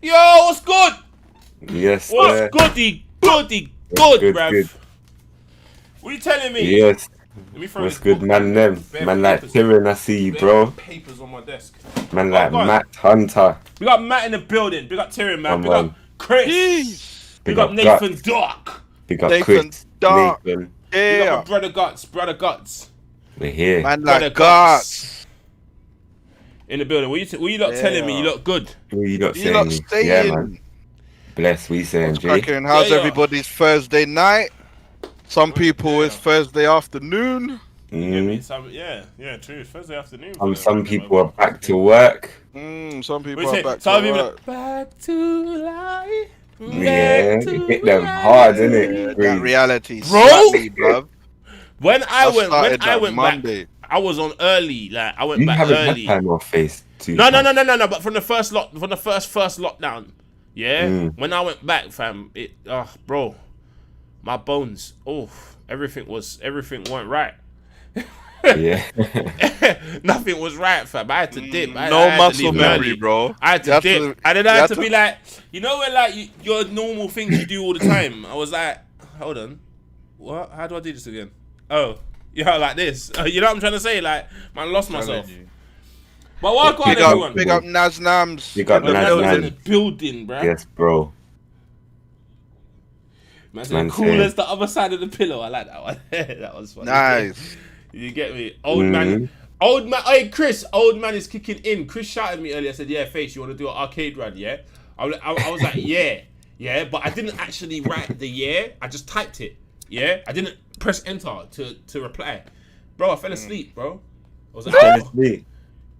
Yo, what's good? Yes, What's sir. good, good, Good, bruv? good. What are you telling me? Yes. Let me throw What's this good, book man? down. Them Bare man like papers. Tyrion, I see you, Bare bro. papers on my desk. Man Oh, like go on. Matt Hunter. We got Matt in the building. Big up Tyrion, man. Come Big on. up Chris. Jeez. Big Big up up Nathan Guts. Doc. Big up Nathan Chris. Dark. Nathan. Big up Yeah. my brother Guts. Brother Guts. We're here. Man Brother like guts. In the building. What you lot telling me? You look good. Who you lot You saying? lot me? staying. Yeah, man. Bless, we saying, What's G. cracking? How's Yeah. everybody's Thursday night? Some people it's Thursday afternoon. You get me? Mm. Yeah, true. Thursday afternoon. Some people are back to work. Some people What are you back say? to work. Back to life. Yeah, Back to hit them life. hard, Yeah, innit? that reality Bro? slapped me, bruv. When I went started that back, Monday. I was on early. Like I went You back haven't early. had time off face too. No. But from the first lockdown, yeah. Mm. When I went back, fam, bro, my bones, everything weren't right. Yeah. Nothing was right, fam. I had to dip. I No had to muscle leave memory, early. bro. I had You to have dip, to- and then I you had have to to- be like, you know, when like your normal things you do all the time. I was like, hold on, what? How do I do this again? Oh, yeah, like this. You know what I'm trying to say? Like, man, I lost myself. But welcome Big everyone. up Naz Nams. Big up in the Naz That's Nams. building. in the building, bruh. Yes, bro. Man's Man cool saying. as the other side of the pillow. I like that one. That was funny. Nice. You get me? Old man. Hey, Chris, old man is kicking in. Chris shouted me earlier. I said, yeah, Face, you want to do an arcade run, yeah? I was like, yeah, but I didn't actually write the yeah. I just typed it, yeah? I didn't press enter to reply. Bro, I fell asleep, bro. I was like, Honestly,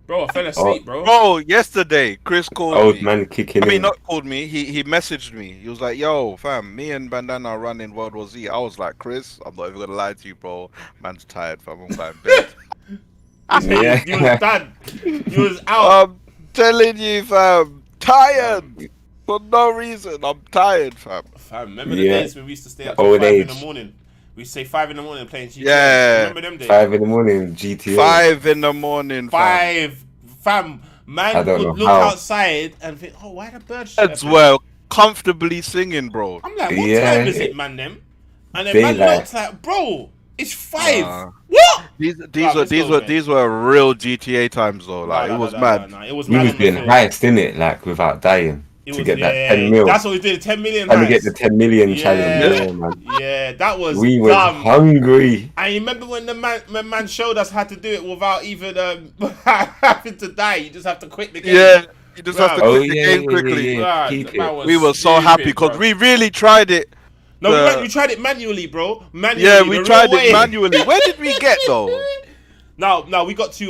bro, I fell asleep, bro. Bro, yesterday Chris called old me. man kicking I mean, in. not called me. He messaged me. He was like, "Yo, fam, me and Bandana are running World War Z." I was like, "Chris, I'm not even gonna lie to you, bro. Man's tired, fam. I'm going to bed." Yeah. You was done. You was out. I'm telling you, fam, tired for no reason. I'm tired, fam. Fam, remember the Yeah. days when we used to stay up till Old 5 in age. the morning? We say 5 in the morning playing GTA. Yeah. Remember them days? 5 in the morning, GTA. 5 in the morning, fam. 5. Fam, man I don't would know look how. outside and think, oh, why the birds Birds chirping? were comfortably singing, bro. I'm like, what Yeah. time is it, man, them? And then They man like- looks like, bro, it's 5. Nah. What? These let's go, man. these were real GTA times though. Like it was mad. Nah, it was We mad was on the doing field. heist, innit? Like, without dying. It To was- get that yeah, 10 mil. That's what we did, 10 million Trying to get heist. the 10 million Yeah. challenge. Yeah, man. Yeah, that was We was dumb. hungry. I remember when the man showed us how to do it without even having to die. You just have to quit the game. Yeah, you just have to Bruv. quit the game quickly. Yeah. Bruh, Keep that it. man was We were so stupid, happy because bro. we really tried it. No, the- we tried it manually, bro. Manually. Yeah, the we real tried way. it manually. Where did we get though? No, we got to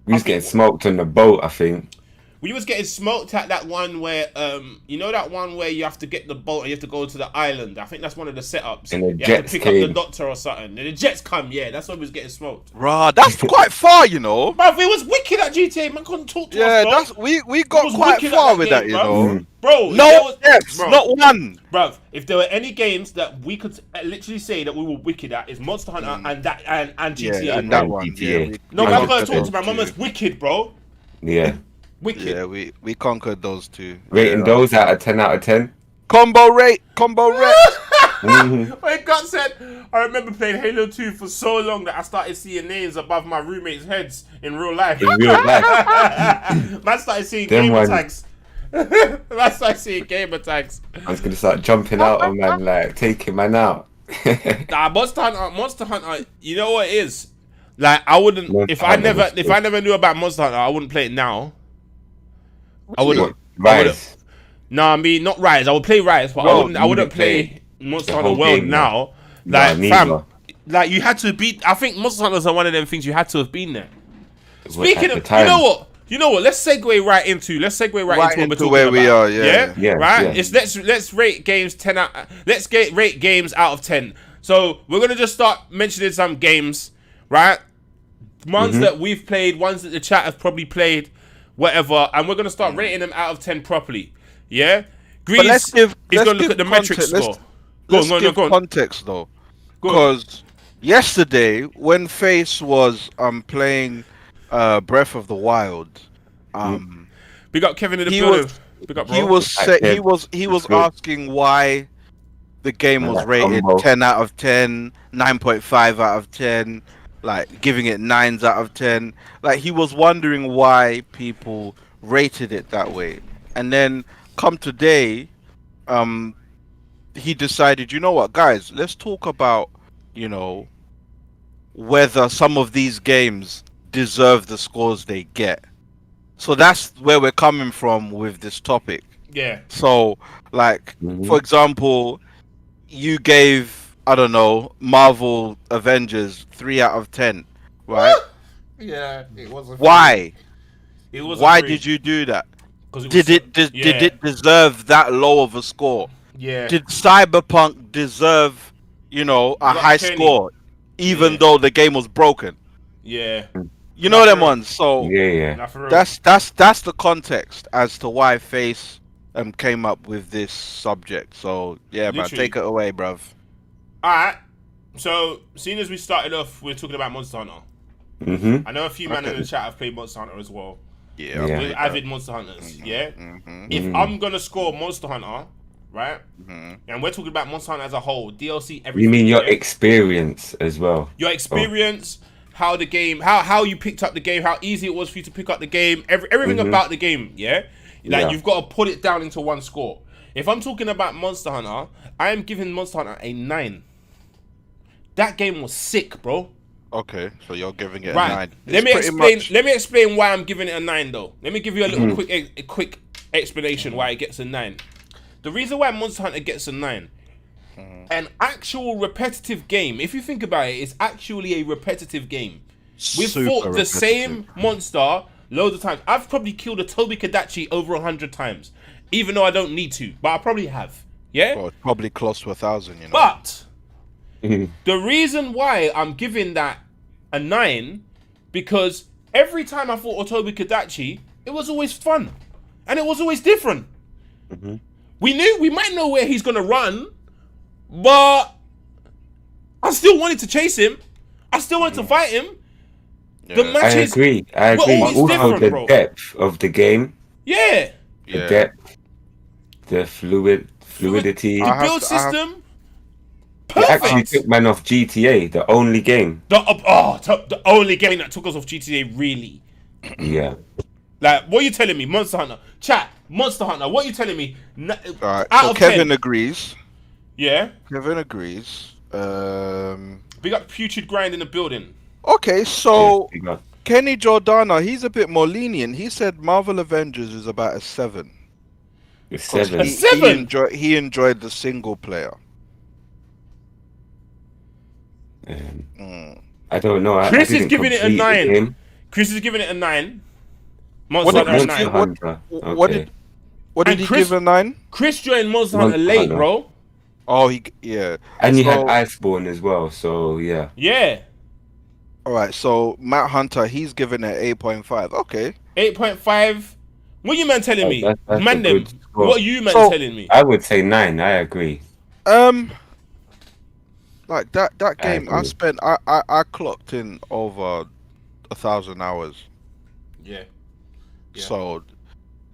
We was I getting think- smoked on the boat, I think. we was getting smoked at that one where you know that one where you have to get the boat and you have to go to the island. I think that's one of the setups. And the you have jets to pick up the came. doctor or something. And the jets come, yeah, that's when we was getting smoked. Rah, that's quite far, you know. Bruv, it was wicked at GTA, man couldn't talk to Yeah, us, bro. that's we It got was quite wicked at far with game, that, you bruv. know. Bro, if there No was- deaths, bro. not one. Bruv, if there were any games that we could literally say that we were wicked at, is Monster Hunter and GTA. Yeah, and bro. that one. GTA. Yeah, we No, man, I conquered gotta talk those to my mum. two. It's wicked, bro. Yeah. Wicked. Yeah, we conquered those two. Rating Yeah. those out of 10 out of 10. Combo rate. Mhm. When God said, I remember playing Halo 2 for so long that I started seeing names above my roommates' heads in real life. In real life. Man started seeing Them gamer one- tags. Man started seeing gamer tags. I was gonna start jumping out on man, like taking man out. Nah, Monster Hunter, you know what it is? Like I wouldn't Monster if I Hunter never was if good. I never knew about Monster Hunter, I wouldn't play it now. I wouldn't. Rise. No, I mean not Rise. I would play Rise, but Well, I wouldn't you wouldn't play Monster the Hunter whole World game, now. Nah, Like fam, neither. like you had to be. I think Monster Hunters are one of them things you had to have been there. At Speaking the of, time. you know what? Let's segue right into what we're into talking where we about. are, yeah. Yeah, right. yeah. It's let's rate games 10 out. Rate games out of 10. So we're gonna just start mentioning some games, right? Ones that we've played, ones that the chat have probably played, whatever, and we're gonna start rating them out of 10 properly. Yeah. Grease But let's give. is let's gonna look give at the metric context. score. Let's Go give on. context though, Go on. because yesterday when Face was playing Breath of the Wild, Big up Kevin in the he building. was Big up, bro. He was asking why the game was rated 10 out of 10, 9.5 out of 10, like giving it 9s out of 10. Like he was wondering why people rated it that way. And then come today, he decided, you know what, guys, let's talk about, you know, whether some of these games deserve the scores they get. So that's where we're coming from with this topic. Yeah. So, like, for example, you gave, I don't know, Marvel Avengers 3 out of 10, right? Yeah, it was. Why? It was. Why did you do that? Did it deserve that low of a score? Yeah. Did Cyberpunk deserve, you know, a high score, even though the game was broken? Yeah. You know them ones. So yeah. That's the context as to why Face came up with this subject. So yeah, man, take it away, bruv. Alright. So seeing as we started off, we're talking about Monster Hunter. I know a few men in the chat have played Monster Hunter as well. Yeah. We're avid Monster Hunters. Yeah. If I'm gonna score Monster Hunter, right? And we're talking about Monster Hunter as a whole, DLC, everything. You mean your experience as well? Your experience, how the game, how you picked up the game, how easy it was for you to pick up the game, everything about the game, yeah? Like you've got to put it down into one score. If I'm talking about Monster Hunter, I am giving Monster Hunter a 9. That game was sick, bro. Okay, so you're giving it a 9. Let me explain why I'm giving it a 9 though. Let me give you a little quick explanation why it gets a 9. The reason why Monster Hunter gets a 9, an actual repetitive game, if you think about it, it's actually a repetitive game. We've fought the same monster loads of times. I've probably killed a Toby Kadachi over 100 times, even though I don't need to, but I probably have. Yeah? Well, probably close to 1,000, you know. But the reason why I'm giving that a 9, because every time I fought Toby Kadachi, it was always fun. And it was always different. We might know where he's gonna run, but I still wanted to chase him. I still wanted to fight him. The matches. I agree. Also, the depth of the game. Yeah. The depth, the fluidity. The build system. It actually took man off GTA, the only game. The only game that took us off GTA, really. Yeah. Like, what are you telling me? Monster Hunter. Chat, Monster Hunter, what are you telling me? Alright, so Kevin agrees. Yeah? Kevin agrees. Big up Putrid Grind in the building. Okay, so Kenny Jordana, he's a bit more lenient. He said Marvel Avengers is about a 7. A 7? A 7? He enjoyed the single player. I don't know. Chris is giving it a 9. Chris is giving it a 9. Monster Hunter 9. What did he give a 9? Chris joined Monster Hunter late, bro. Oh, and he had Iceborne as well, so yeah. Yeah. Alright, so Matt Hunter, he's giving it 8.5. Okay. 8.5. What you man telling me? Man them. What you man telling me? I would say 9, I agree. Like that game I clocked in over 1,000 hours. Yeah. So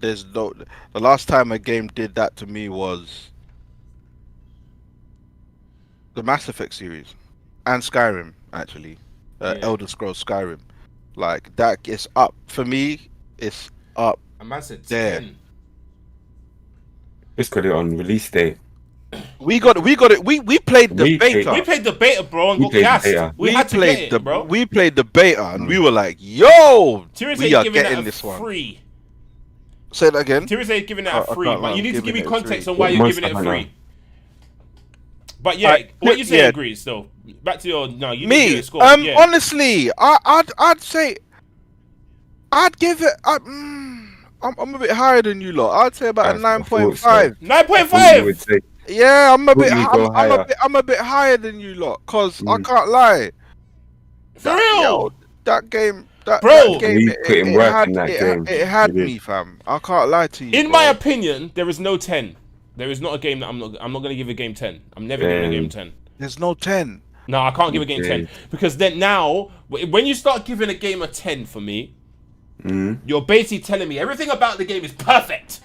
there's the last time a game did that to me was the Mass Effect series and Skyrim, actually. Elder Scrolls Skyrim. Like that is up for me. It's up there. Just got it on release date. We got it. We played the beta. We played the beta, bro, and got gassed. We had to get it, bro. We played the beta, and we were like, "Yo, we are getting this one." Free. Say that again. Tiri's giving it a free, but you need to give me context on why you're giving it a free. But yeah, what you say agrees. Though, back to your you need to give it a score. Honestly, I'd say I'd give it. I'm a bit higher than you lot. I'd say about a 9.5. 9.5. Yeah, I'm a bit higher than you lot, cause I can't lie. For real, that game, it had me, fam. I can't lie to you. In my opinion, there is no 10. There is not a game that I'm not gonna give a game 10. I'm never giving a game 10. There's no 10. No, I can't give a game 10 because then now when you start giving a game a 10 for me, you're basically telling me everything about the game is perfect.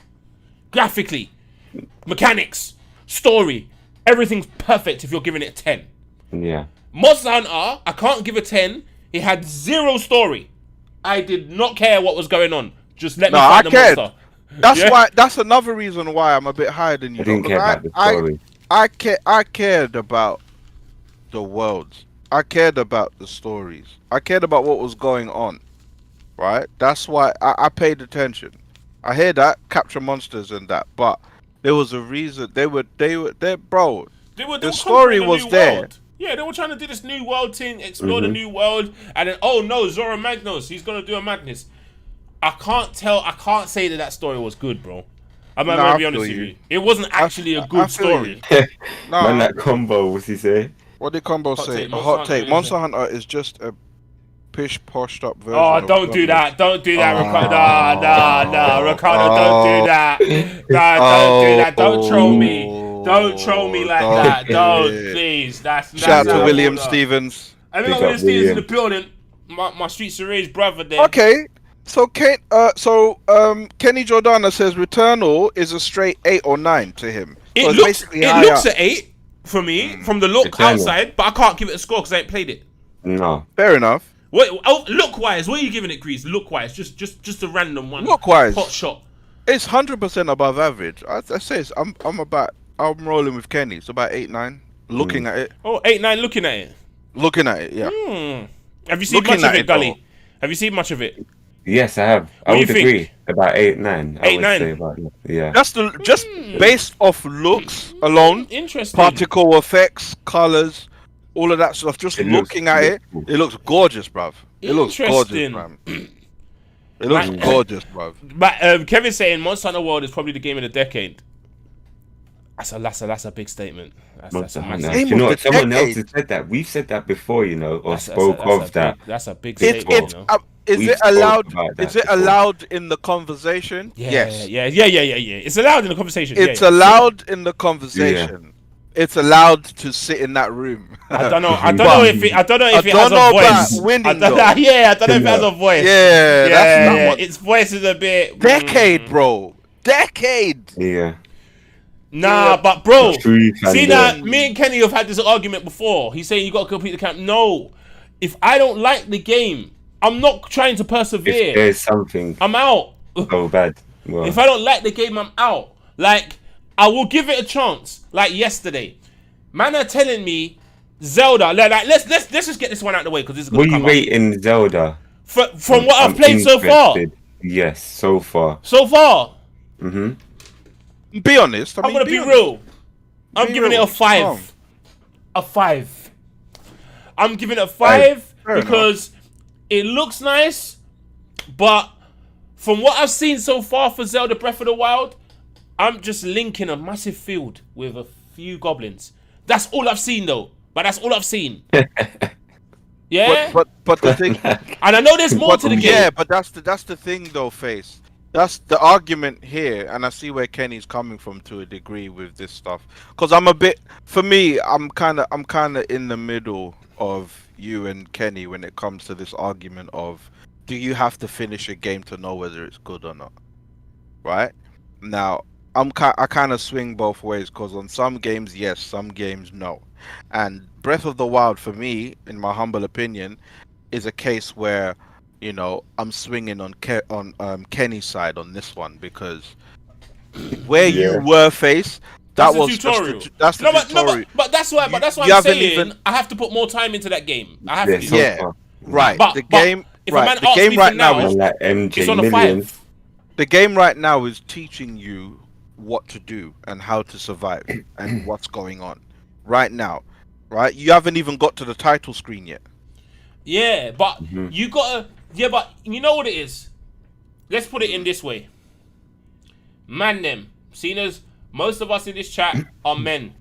graphically, mechanics, story, everything's perfect if you're giving it a 10. Yeah. Monster Hunter, I can't give a 10. It had zero story. I did not care what was going on. Just let me find the monster. That's why. That's another reason why I'm a bit higher than you. I didn't care about the story. I cared about the worlds. I cared about the stories. I cared about what was going on. Right. That's why I paid attention. I hear that capture monsters and that, but there was a reason. They were bro. The story was there. World. Yeah, they were trying to do this new world thing, explore the new world, and then oh no, Zora Magnos, he's gonna do a madness. I can't say that story was good, bro. I'm gonna be honest with you. It wasn't actually a good story. Man, that combo, what's he say? What did combo say? A hot take. Monster Hunter is just a pish-poshed up version. Oh, don't do that. Don't do that, Ricardo. No, Ricardo, don't do that. Don't do that. Don't troll me. Don't troll me like that. Don't, please. That's shout out to William Stevens. I mean, William Stevens in the building. My Streets of Rage brother there. Okay. So Kenny Jordana says Returnal is a straight 8 or 9 to him. So it looks at 8 for me from the look outside, but I can't give it a score because I ain't played it. No. Fair enough. Wait, look wise, what are you giving it, Grease? Look wise, just a random one. Look wise, hot shot. It's 100% above average. I say I'm rolling with Kenny. It's about 8-9. Looking at it. Oh, 8-9. Looking at it. Looking at it. Yeah. Have you seen much of it, Gully? Have you seen much of it? Yes, I have. I would agree. About 8-9. 8-9. Yeah. That's just based off looks alone. Interesting. Particle effects, colors, all of that stuff. Just looking at it, it looks gorgeous, bruv. It looks gorgeous, man. It looks gorgeous, bruv. But Kevin's saying Monster Hunter World is probably the game of the decade. That's a big statement. That's a massive. You know what? Someone else has said that. We've said that before, you know, or spoke of that. That's a big statement. Is it allowed? Is it allowed in the conversation? Yes. Yeah. It's allowed in the conversation. It's allowed in the conversation. It's allowed to sit in that room. I don't know if it has a voice. I don't know if it has a voice. Yeah. That's not its voice is a bit decade, bro. Decade. Yeah. Nah, but bro, see that me and Kenny have had this argument before. He's saying you got to complete the camp. No, if I don't like the game, I'm not trying to persevere. If there's something, I'm out. So bad. Well. If I don't like the game, I'm out. Like, I will give it a chance. Like yesterday, man are telling me Zelda. Like let's just get this one out of the way because this is gonna come up. What are you rating Zelda? From what I've played so far. Yes, so far. So far. Be honest. I'm gonna be real. I'm giving it a 5. A 5. I'm giving it a 5 because it looks nice, but from what I've seen so far for Zelda Breath of the Wild, I'm just linking a massive field with a few goblins. That's all I've seen though. But that's all I've seen. Yeah. But the thing, and I know there's more to the game. Yeah, but that's the thing though, Face. That's the argument here, and I see where Kenny's coming from to a degree with this stuff. Because I'm kind of in the middle of you and Kenny when it comes to this argument of, do you have to finish a game to know whether it's good or not? Right? Now, I kind of swing both ways, because on some games, yes, some games, no. And Breath of the Wild, for me, in my humble opinion, is a case where, you know, I'm swinging on Kenny's side on this one, because where you were, Face, that's the tutorial. But that's why I'm saying I have to put more time into that game. I have to. Yeah, right. But the game right now is like MJ it's on a Millions. 5. The game right now is teaching you what to do and how to survive and what's going on right now. Right? You haven't even got to the title screen yet. Yeah, but you gotta. Yeah, but you know what it is? Let's put it in this way. Man them. Seeing as most of us in this chat are men.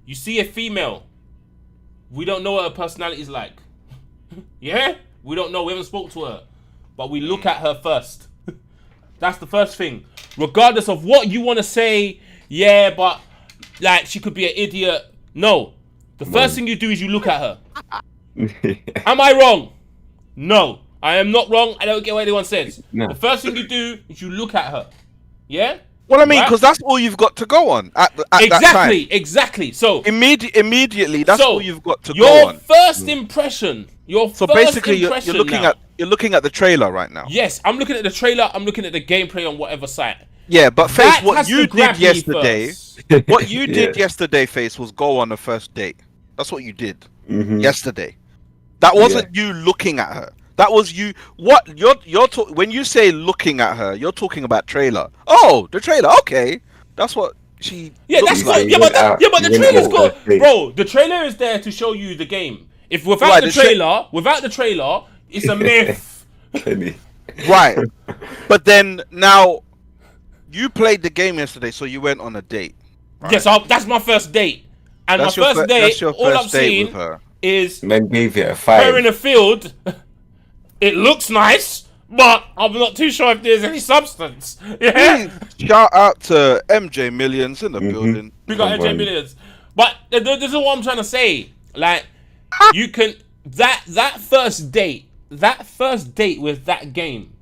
You see a female. We don't know what her personality is like. Yeah? We don't know. We haven't spoke to her. But we look at her first. That's the first thing. Regardless of what you want to say, yeah, but like she could be an idiot. No. The first thing you do is you look at her. Am I wrong? No, I am not wrong. I don't care what anyone says. No. The first thing you do is you look at her. Yeah? Well, I mean, Right? because that's all you've got to go on at that time. Exactly. So Immediately, that's all you've got to go your on. first impression. So basically, you're looking at the trailer right now. Yes, I'm looking at the trailer. I'm looking at the gameplay on whatever site. Yeah, but Face, That what has you to grab did me yesterday, first. what you did yesterday, Face, was go on a first date. That's what you did yesterday. That wasn't you looking at her. That was you. What when you say looking at her, you're talking about trailer. Oh, the trailer. Okay, that's what she. Yeah, that's looks good. like. But the trailer's good, bro. The trailer is there to show you the game. If without the trailer, it's a myth. Right, but then now you played the game yesterday, so you went on a date. Right? Yes, that's my first date, and That's my your first fir- date. that's your All first I've date seen with her. is Men gave it a her in 5. a field. It looks nice, but I'm not too sure if there's any substance. Yeah, Shout out to MJ Millions in the building. we got Come MJ on. Millions. But this is what I'm trying to say. Like, you can that first date with that game.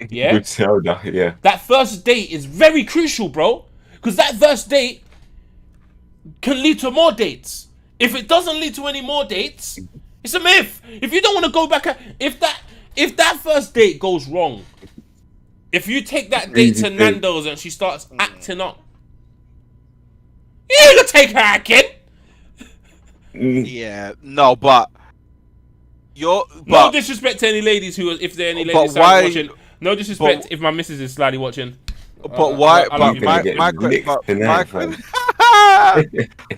Yeah, With Zelda, yeah. that first date is very crucial, bro. Because that first date can lead to more dates. If it doesn't lead to any more dates, it's a myth. If you don't want to go back, if that first date goes wrong, if you take that date to Nando's and she starts acting up, you ain't gonna take her acting. Yeah, no, but No disrespect to any ladies if there are any ladies why- watching. No disrespect if my missus is slightly watching. But why? I But love you. my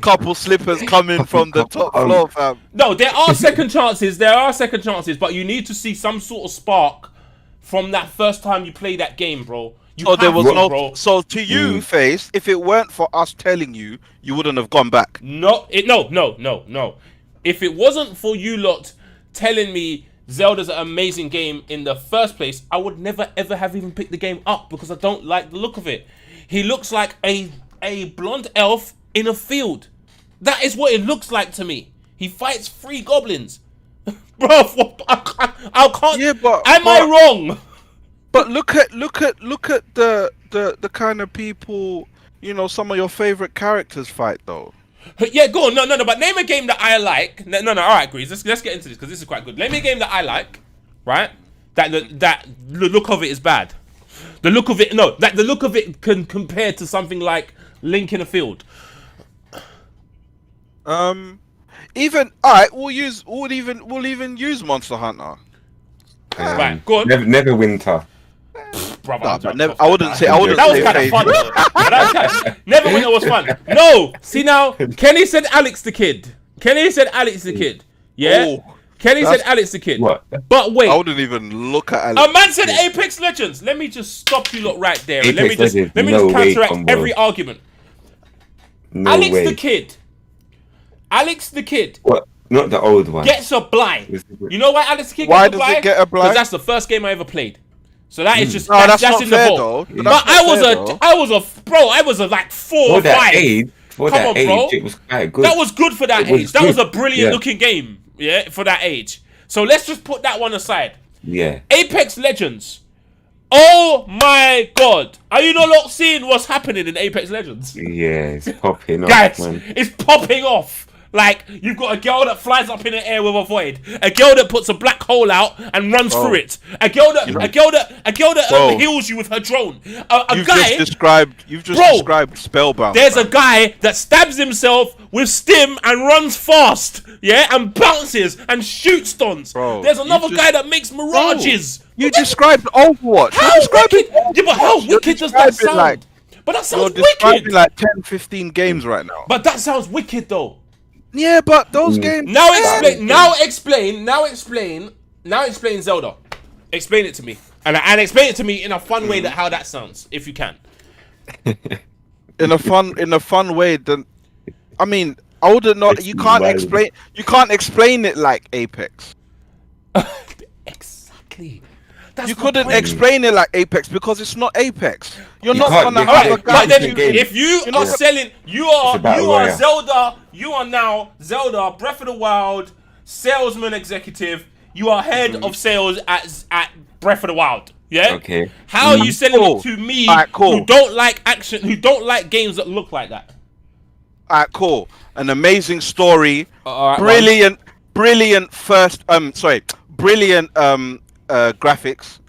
couple slippers coming from the top floor, fam. No, there are second chances. But you need to see some sort of spark from that first time you play that game, bro. There was no. bro. So to you, Face, if it weren't for us telling you, you wouldn't have gone back. No. If it wasn't for you lot telling me Zelda's an amazing game in the first place, I would never ever have even picked the game up because I don't like the look of it. He looks like a blonde elf in a field. That is what it looks like to me. He fights 3 goblins. Bro, I can't. Yeah, but am I wrong? But look at the kind of people, some of your favorite characters fight though. Yeah, go on. No. But name a game that I like. No. All right, Grease. Let's get into this because this is quite good. Name a game that I like, right? That the look of it is bad. The look of it, no. That the look of it can compare to something like Link in a Field. Even alright, we'll even use Monster Hunter. Right, go on. Never winter. Brother, I wouldn't say. That was kind of fun. Neverwinter was fun. No, see now, Kenny said Alex the Kid. Yeah. Oh, Kenny said Alex the Kid. What? But wait, I wouldn't even look at Alex. a man said Apex Legends. Let me just stop you lot right there. And let me Apex just Legends, no way, counteract combo. every argument. No Alex way. the Kid What? Not the old one. gets a blind. You know why Alex the Kid Why gets a does it blind? get a blind? Because that's the first game I ever played. So that is just No, that's not in fair, the vault. though. But I was a like 4 or For that 5. age, Come on, bro. it was quite good. That was good for that It was age. That was a good. brilliant Yeah. looking game. Yeah, for that age. So let's just put that one aside. Yeah. Apex Legends. Oh my god. Are you not seeing what's happening in Apex Legends? Yeah, it's popping off, Guys, man. it's popping off. Like, you've got a girl that flies up in the air with a void, a girl that puts a black hole out and runs through it, a girl that heals you with her drone, You've just described Spellbound. There's a guy that stabs himself with stim and runs fast, yeah, and bounces and shoots stunts. Bro, There's another guy that makes mirages. You described Overwatch. How wicked? Yeah, but how wicked does that sound? But that You're sounds describing wicked. like 10, 15 games right now. But that sounds wicked though. Yeah, but those games. Now explain Zelda. Explain it to me. And explain it to me in a fun way how that sounds, if you can. in a fun way. Then, I mean, I wouldn't know. You can't explain it like Apex. Exactly. That's You my couldn't point. explain it like Apex because it's not Apex. You're You not can't- gonna you have can't- a guy. But then, game. if you You're are not- selling, you It's a battle are royale. Zelda. You are now Zelda, Breath of the Wild, salesman executive. You are head of sales at Breath of the Wild. Yeah. Okay. How are you selling Cool. it to me Alright, cool. who don't like action, who don't like games that look like that? Alright, cool. An amazing story. Alright, Brilliant graphics.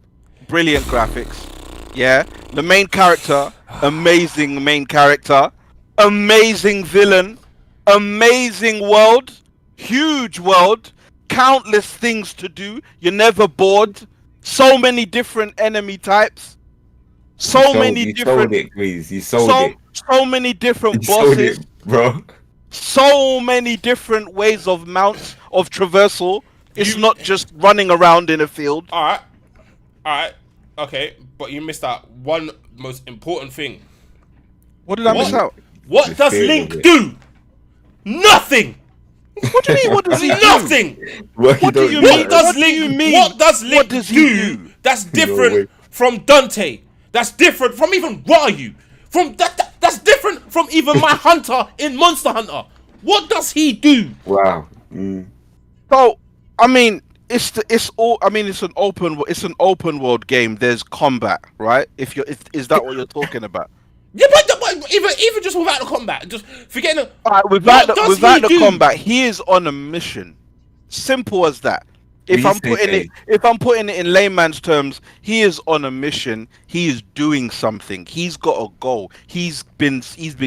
Brilliant graphics. Yeah. The main character, amazing main character. Amazing villain. Amazing world. Huge world. Countless things to do. You're never bored. So many different enemy types. So many different. You sold it, Grease. You sold it. So many different You sold bosses. it, bro. So many different ways of mounts of traversal. It's not just running around in a field. Alright. Okay, but you missed out one most important thing. What did I miss out? What does Link do? Nothing. What do you mean? What does he do? Nothing. What do you What mean? does What do Link? you mean? What does Link What does he do? That's way. different from Dante. That's different from even Ryu. From that's different from even my Hunter in Monster Hunter. What does he do? Wow. So, I mean, it's an open world game. There's combat, right? Is that what you're talking about? Yeah, but even just without the combat, just forgetting. Without the combat, he is on a mission. Simple as that. If I'm putting it in layman's terms, he is on a mission. He is doing something. He's got a goal. He's been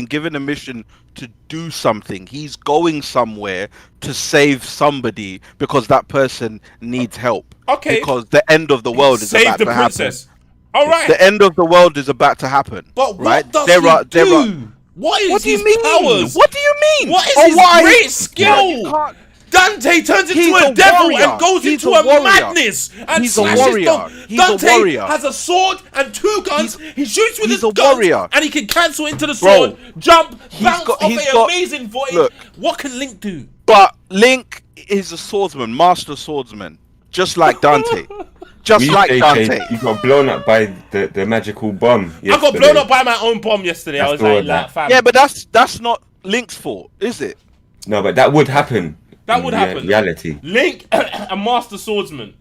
given a mission to do something. He's going somewhere to save somebody because that person needs help. Okay. Because the end of the world is about to happen. Save the princess. All right. The end of the world is about to happen. But right? what does he do? What is his powers? What do you mean? What is his great skill? Dante turns into a devil and goes into a madness and slashes them. Dante has a sword and 2 guns. He shoots with his guns and he can cancel into the sword, jump, bounce off an amazing voice. Look, what can Link do? But Link is a swordsman, master swordsman, just like Dante. Just like Dante. You got blown up by the magical bomb yesterday. I got blown up by my own bomb yesterday. I was like, fam. Yeah, but that's not Link's fault, is it? No, but that would happen. That would happen. Reality. Link, a master swordsman.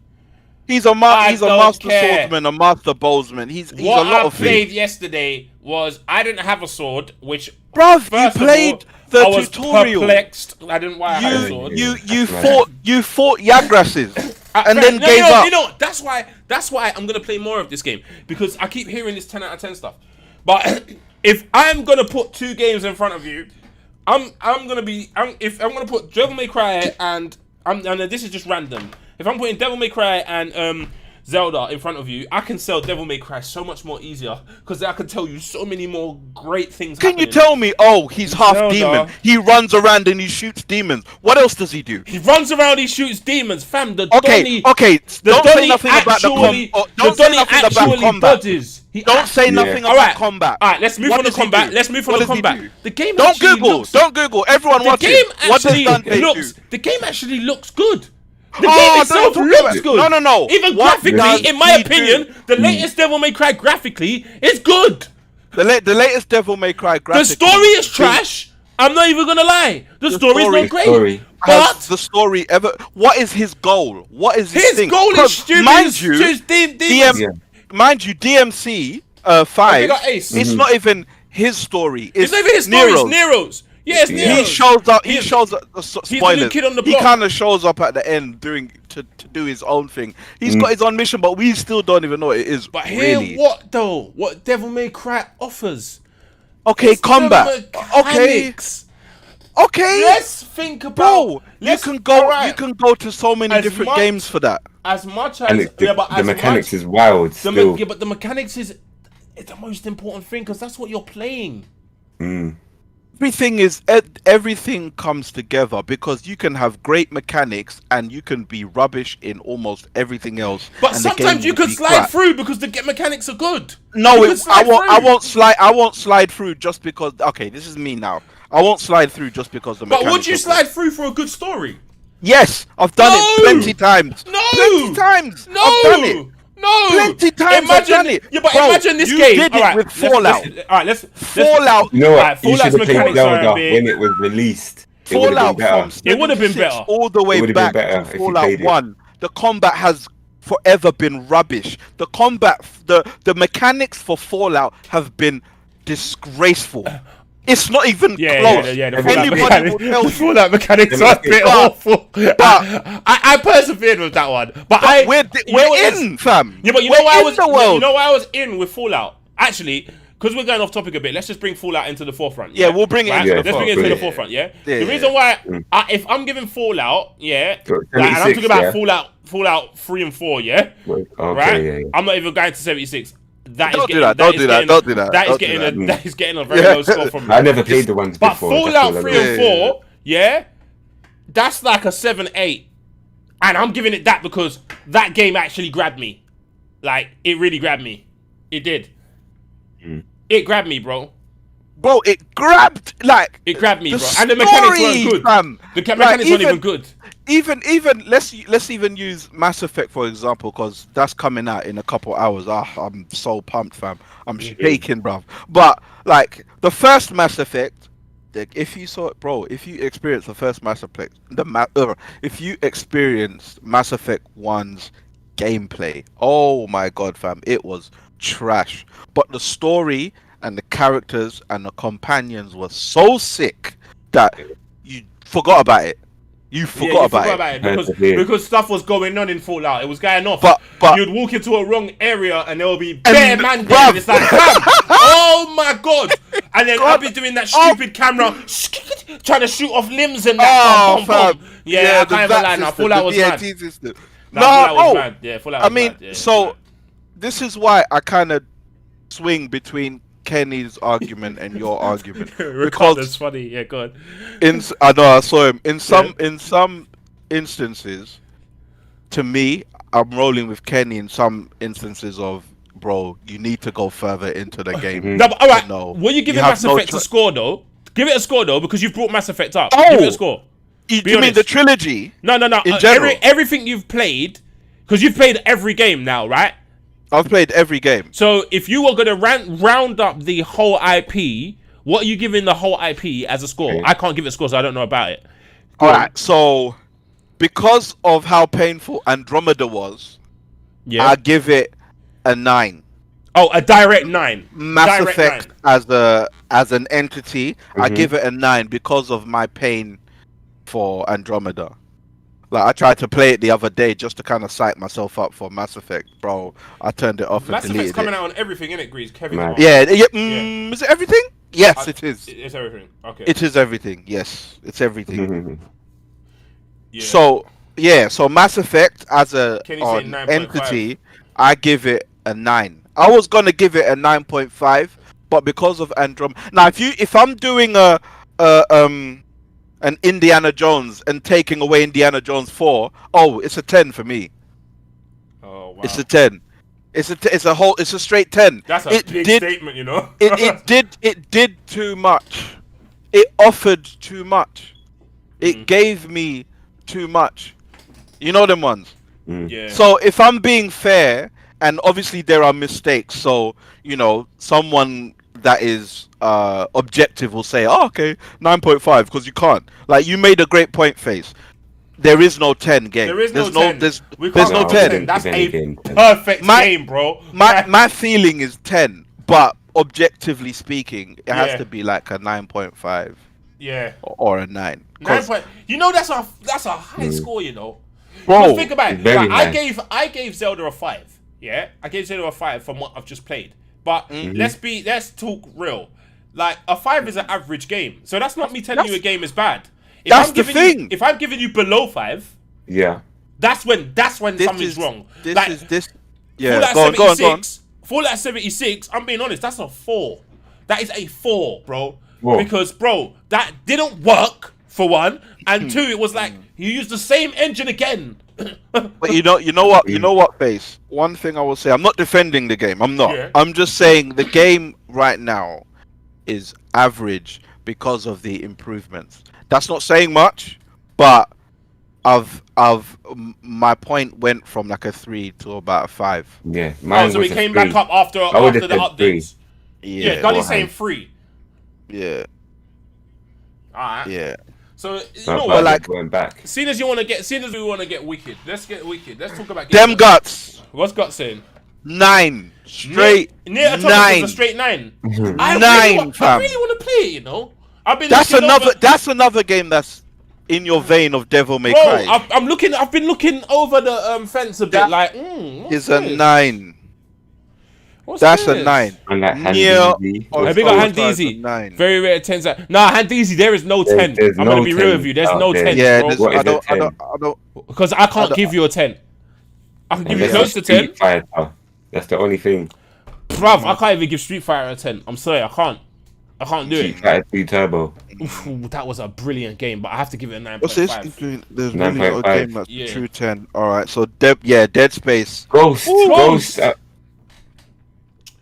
He's a master swordsman, a master bowsman. He's a lot of things. What I played yesterday was I didn't have a sword, which bruv, you played the tutorial. I was perplexed. I didn't want to have a sword. You fought Yagrasses and then gave up. You know, that's why I'm gonna play more of this game because I keep hearing this 10 out of 10 stuff. But if I'm gonna put 2 games in front of you, if I'm gonna put Devil May Cry and this is just random. If I'm putting Devil May Cry and Zelda in front of you, I can sell Devil May Cry so much more easier because I can tell you so many more great things. Can you tell me? Oh, he's half demon. He runs around and he shoots demons. What else does he do? He runs around. He shoots demons, fam. Don't say nothing about the Don't say nothing about combat. Don't say nothing about combat. All right, let's move on to combat. Let's move on to combat. The game. Don't Google. Everyone watching. What does Dante do? The game actually looks good. The game itself looks good. No. Even graphically, in my opinion, the latest Devil May Cry graphically is good. The latest Devil May Cry graphically. The story is trash. I'm not even gonna lie. The story is not great. But the story ever. What is his goal? What is his thing? goal? Is stupid. Mind you, DMC 5. It's not even his story. It's not even his story. It's Nero's. Yeah, it's Nero. He shows up. Spoilers. He's the new kid on the block. He kind of shows up at the end to do his own thing. He's got his own mission, but we still don't even know what it is. But hear what though? What Devil May Cry offers? Okay, combat. Okay. Let's think about. You can go to so many different games for that. As much as the mechanics is wild. But the mechanics is the most important thing because that's what you're playing. Everything comes together because you can have great mechanics and you can be rubbish in almost everything else. But sometimes you can slide through because the mechanics are good. No, I won't slide through just because. Okay, this is me now. I won't slide through just because the mechanics. But would you slide through for a good story? Yes, I've done it plenty times. Plenty times. I've done it. No! Plenty times I've done it. Yeah, but imagine this game. You did it with Fallout. Let's Fallout. You know what? You should have played Zelda when it was released. Fallout it would have been better. All the way back to Fallout 1. The combat has forever been rubbish. The combat, the mechanics for Fallout have been disgraceful. It's not even close. The Anybody will tell you. Fallout mechanics are a bit awful. I persevered with that one, but we're in, fam. Yeah, but you know why I was in with Fallout? Actually, because we're going off topic a bit, let's just bring Fallout into the forefront. Yeah, we'll bring it into the Let's bring it into the forefront, yeah? The reason why, if I'm giving Fallout, and I'm talking about Fallout 3 and 4, yeah? Okay, I'm not even going to 76. Don't do that. That is getting a very low score from me. I never played the ones but before. But Fallout 3 and 4, that's like a 7, 8. And I'm giving it that because that game actually grabbed me. Like, it really grabbed me. It did. It grabbed me, bro. Bro, it grabbed me, bro. And the mechanics weren't good. Fam. The mechanics weren't even good. Even let's even use Mass Effect for example, because that's coming out in a couple hours. I'm so pumped, fam. I'm shaking, bruv. But like the first Mass Effect, if you saw it, bro, if you experienced the first Mass Effect, if you experienced Mass Effect 1's gameplay, oh my god, fam, it was trash. But the story and the characters and the companions were so sick that you forgot about it. You forgot about it because stuff was going on in Fallout. It was going off. But you'd walk into a wrong area and there will be bare man there. And it's like, oh my god! And then I'll be doing that stupid camera, trying to shoot off limbs and that. I can't even lie now. Fallout was mad. Fallout was mad. Yeah, Fallout was mad. Yeah, so this is why I kind of swing between Kenny's argument and your argument because it's funny. Yeah, go on. I know I saw him in some instances. To me, I'm rolling with Kenny in some instances of, bro, you need to go further into the game. No, but all right. No, will you give Mass Effect a score though? Give it a score though, because you've brought Mass Effect up. Give it a score. You mean the trilogy? No. In general, everything you've played, because you've played every game now, right? I've played every game. So if you were going to round up the whole IP, what are you giving the whole IP as a score? I can't give it a score, so I don't know about it. Alright, so because of how painful Andromeda was, I give it a 9. Oh, a direct 9. Mass Effect 9. as an entity, I give it a 9 because of my pain for Andromeda. Like, I tried to play it the other day just to kind of psych myself up for Mass Effect, bro. I turned it off and deleted it. Mass Effect's coming out on everything, innit, Grease? Kevin. Is it everything? Yes, it is. It's everything. Okay. It is everything. Yes, it's everything. So Mass Effect as a entity, I give it a 9. I was gonna give it a 9.5, but because of Andromeda. Now, if I'm doing an Indiana Jones and taking away Indiana Jones 4, it's a 10 for me. Oh wow. It's a 10. It's a straight 10. That's a big statement, you know. it did too much. It offered too much. It gave me too much. You know them ones. Yeah. So if I'm being fair, and obviously there are mistakes, so you know, someone that is objective will say, okay, 9.5, because you can't. Like, you made a great point, Face. There is no 10 game. There's no 10. There's no 10. That's a perfect game, bro. My feeling is 10, but objectively speaking, it has to be like a 9.5. Yeah. Or a 9. You know, that's a high score, you know. Bro, think about it. Like, I gave Zelda a 5. Yeah? I gave Zelda a 5 from what I've just played. But let's talk real. Like, a 5 is an average game. So that's not me telling you a game is bad. That's the thing. If I'm giving you below 5, that's when something's wrong. Fallout 76, I'm being honest, that's a 4. That is a 4, bro. Whoa. Because, bro, that didn't work, for one. And 2, it was like, you used the same engine again. But you know what, Face? One thing I will say, I'm not defending the game. I'm not. Yeah. I'm just saying the game right now is average because of the improvements. That's not saying much, but my point went from like a 3 to about a 5. Yeah. So we came back up after the updates. Yeah. Gully's saying 3. Yeah. Alright. Yeah. So you But know but what? like- going back. Seeing as we want to get wicked, let's get wicked. Let's talk about Them guts. What's Gut saying? 9 straight. Near Atomic 9. was a straight 9. Nine, I fam. really want to play it. You know, I've been. That's looking another. over- That's another game that's in your vein of Devil May Bro, Cry. I'm looking. I've been looking over the fence a bit. That Like, what's Is a this? 9. What's That's this? a 9. And that hand Near- easy. or- Have you got Oh, hand it's easy? a 9. Very rare 10s. Nah, hand easy. There is no 10. There's I'm gonna no be real 10 with you. There's out no there. 10. Yeah, bro. this, What I is a don't. 10? Because I can't don't- give you a 10. I can give you Unless close to it's 10. Street Fighter. That's the only thing. Bruv, I can't even give Street Fighter a 10. I'm sorry, I can't. I can't do Street it. Fighter 2 Turbo. Ooh, that was a brilliant game, but I have to give it a 9.5. What's this? There's really not a 9.5. game that's Yeah. true 10. All right, so Dead Space. Ghost. Ooh, Ghost. Ghost.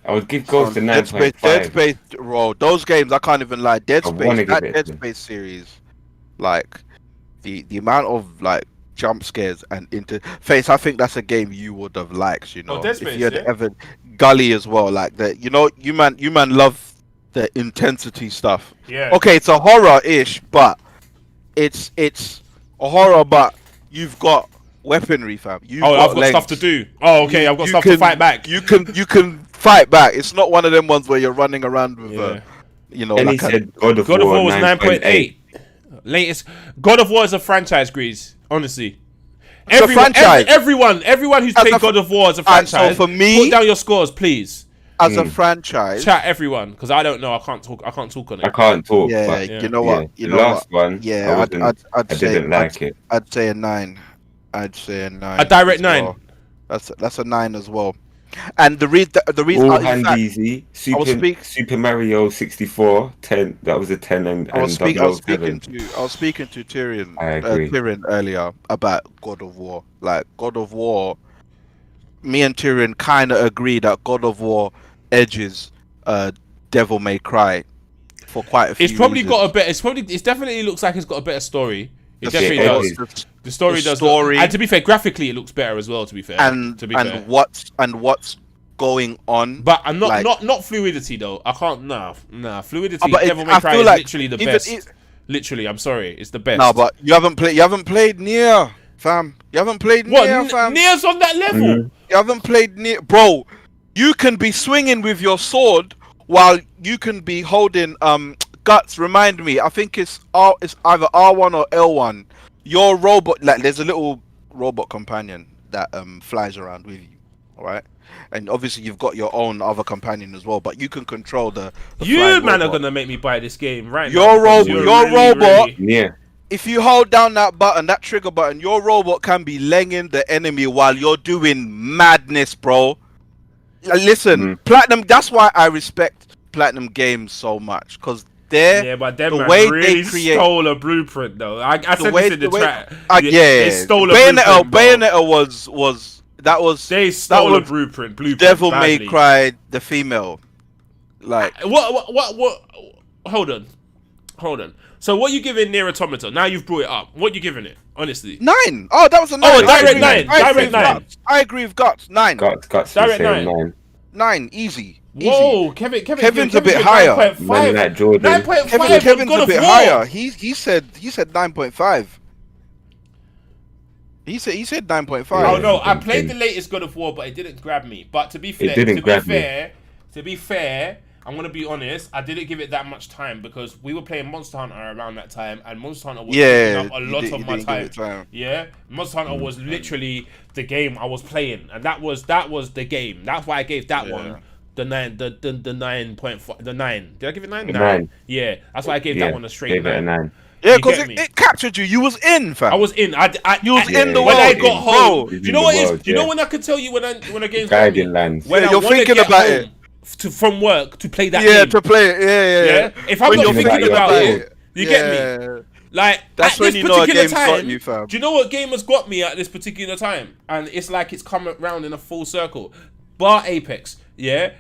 I would give Ghost a Dead 9.5. Space, bro. Those games I can't even lie. Dead I Space, wanna that give it Dead to them. Space series, like the amount of like jump scares and interface. I think that's a game you would have liked. You know, Dead if Space, you had yeah? ever Gully as well. Like that, you know, you man love the intensity stuff. Yeah. Okay, it's a horror-ish, but it's a horror, but you've got weaponry, fam. You've Oh, I've got legs. stuff to do. Oh, okay, I've got You stuff to can- fight back. You can fight back. It's not one of them ones where you're running around with Yeah. you know, And he like said God of God of War War was 9.8. Latest. God of War is a franchise, Grease. Honestly. It's a franchise. Everyone who's As played a God of War as a Alright, so franchise, for me- put down your scores, please. as a franchise. Chat everyone, because I don't know. I can't talk on I it. can't talk. Yeah, but Yeah. you know what? yeah, You the know last what? one. Yeah, I'd I say didn't like it. I'd say a 9. I'd say a 9. A direct as 9. well. That's a 9 as well. And the reason All in hand fact, easy. was Super Mario 64. 10. That was a 10 and I was 007. speaking to Tyrion, I agree. Tyrion earlier about God of War. Like God of War, me and Tyrion kind of agree that God of War edges Devil May Cry for quite a few. It's probably reasons. got a better. It definitely looks like it's got a better story. It The definitely story- does. The story the does. story- And to be fair, graphically it looks better as well. To be fair, and to be fair. what's going on. But I'm not like- not fluidity though. I can't. Nah. Fluidity. But Devil May I Cry feel is like literally the even best. it- Literally, I'm sorry, it's the best. No, but you haven't played Nier, fam. You haven't played what? Nier, fam. Nier's on that level. Mhm. You haven't played Nier, bro. You can be swinging with your sword while you can be holding guts. Remind me, I think it's either R1 or L1. Your robot, like there's a little robot companion that flies around with you, all right? And obviously you've got your own other companion as well, but you can control the You flying man are robot. gonna make me buy this game right Your now. because robot- you're your robot- Yeah. If you hold down that button, that trigger button, your robot can be laying the enemy while you're doing madness, bro. Listen, Platinum. That's why I respect Platinum Games so much, because they're Yeah, but them the man way really they create- stole a blueprint though. I said way- this in the the way- chat. yeah, They stole a Bayonetta. blueprint, bro. Bayonetta was that was They stole a was blueprint. Devil May badly. Cry the female, like What? Hold on. So what you giving Nier Automata? Now you've brought it up. What you giving it? Honestly. 9. Oh, that was a 9. Oh, I direct agree. 9, I agree direct with 9. Guts. I agree with Guts. 9. Guts is Direct saying 9. 9. 9, easy. Whoa, Kevin's a bit higher. 9.5. Man like Jordan. 9.5. Kevin's God a of bit War. higher. He said 9.5. He said 9.5. Oh no, I Yeah. played the latest God of War, but it didn't grab me. But to be fair, didn't grab me. to be fair, I'm gonna be honest. I didn't give it that much time because we were playing Monster Hunter around that time, and Monster Hunter was Yeah, taking up a you lot did- of you my didn't give it time. Yeah, Monster Hunter was literally the game I was playing, and that was the game. That's why I gave that one the 9, the 9.5, the 9. Did I give it 9? The 9. Yeah, that's why I gave Yeah, that one a straight gave it a 9. 9. Yeah, You because get me? it captured you. You was in, fam. I was in. You was in the when I world, got bro. home. Do In you know the what is? world, Do you know yeah. when I can tell you when a game's Guiding got me? lands. When Yeah, I you're wanna thinking get about home from work to play that Yeah, game. to play it. Yeah. Yeah? If I'm When not you're thinking thinking about about it, you get me. Yeah. Like That's at when this you know a particular game's got time. you, fam. Do you know what game has got me at this particular time? And it's like it's come around in a full circle. Bar Apex, yeah.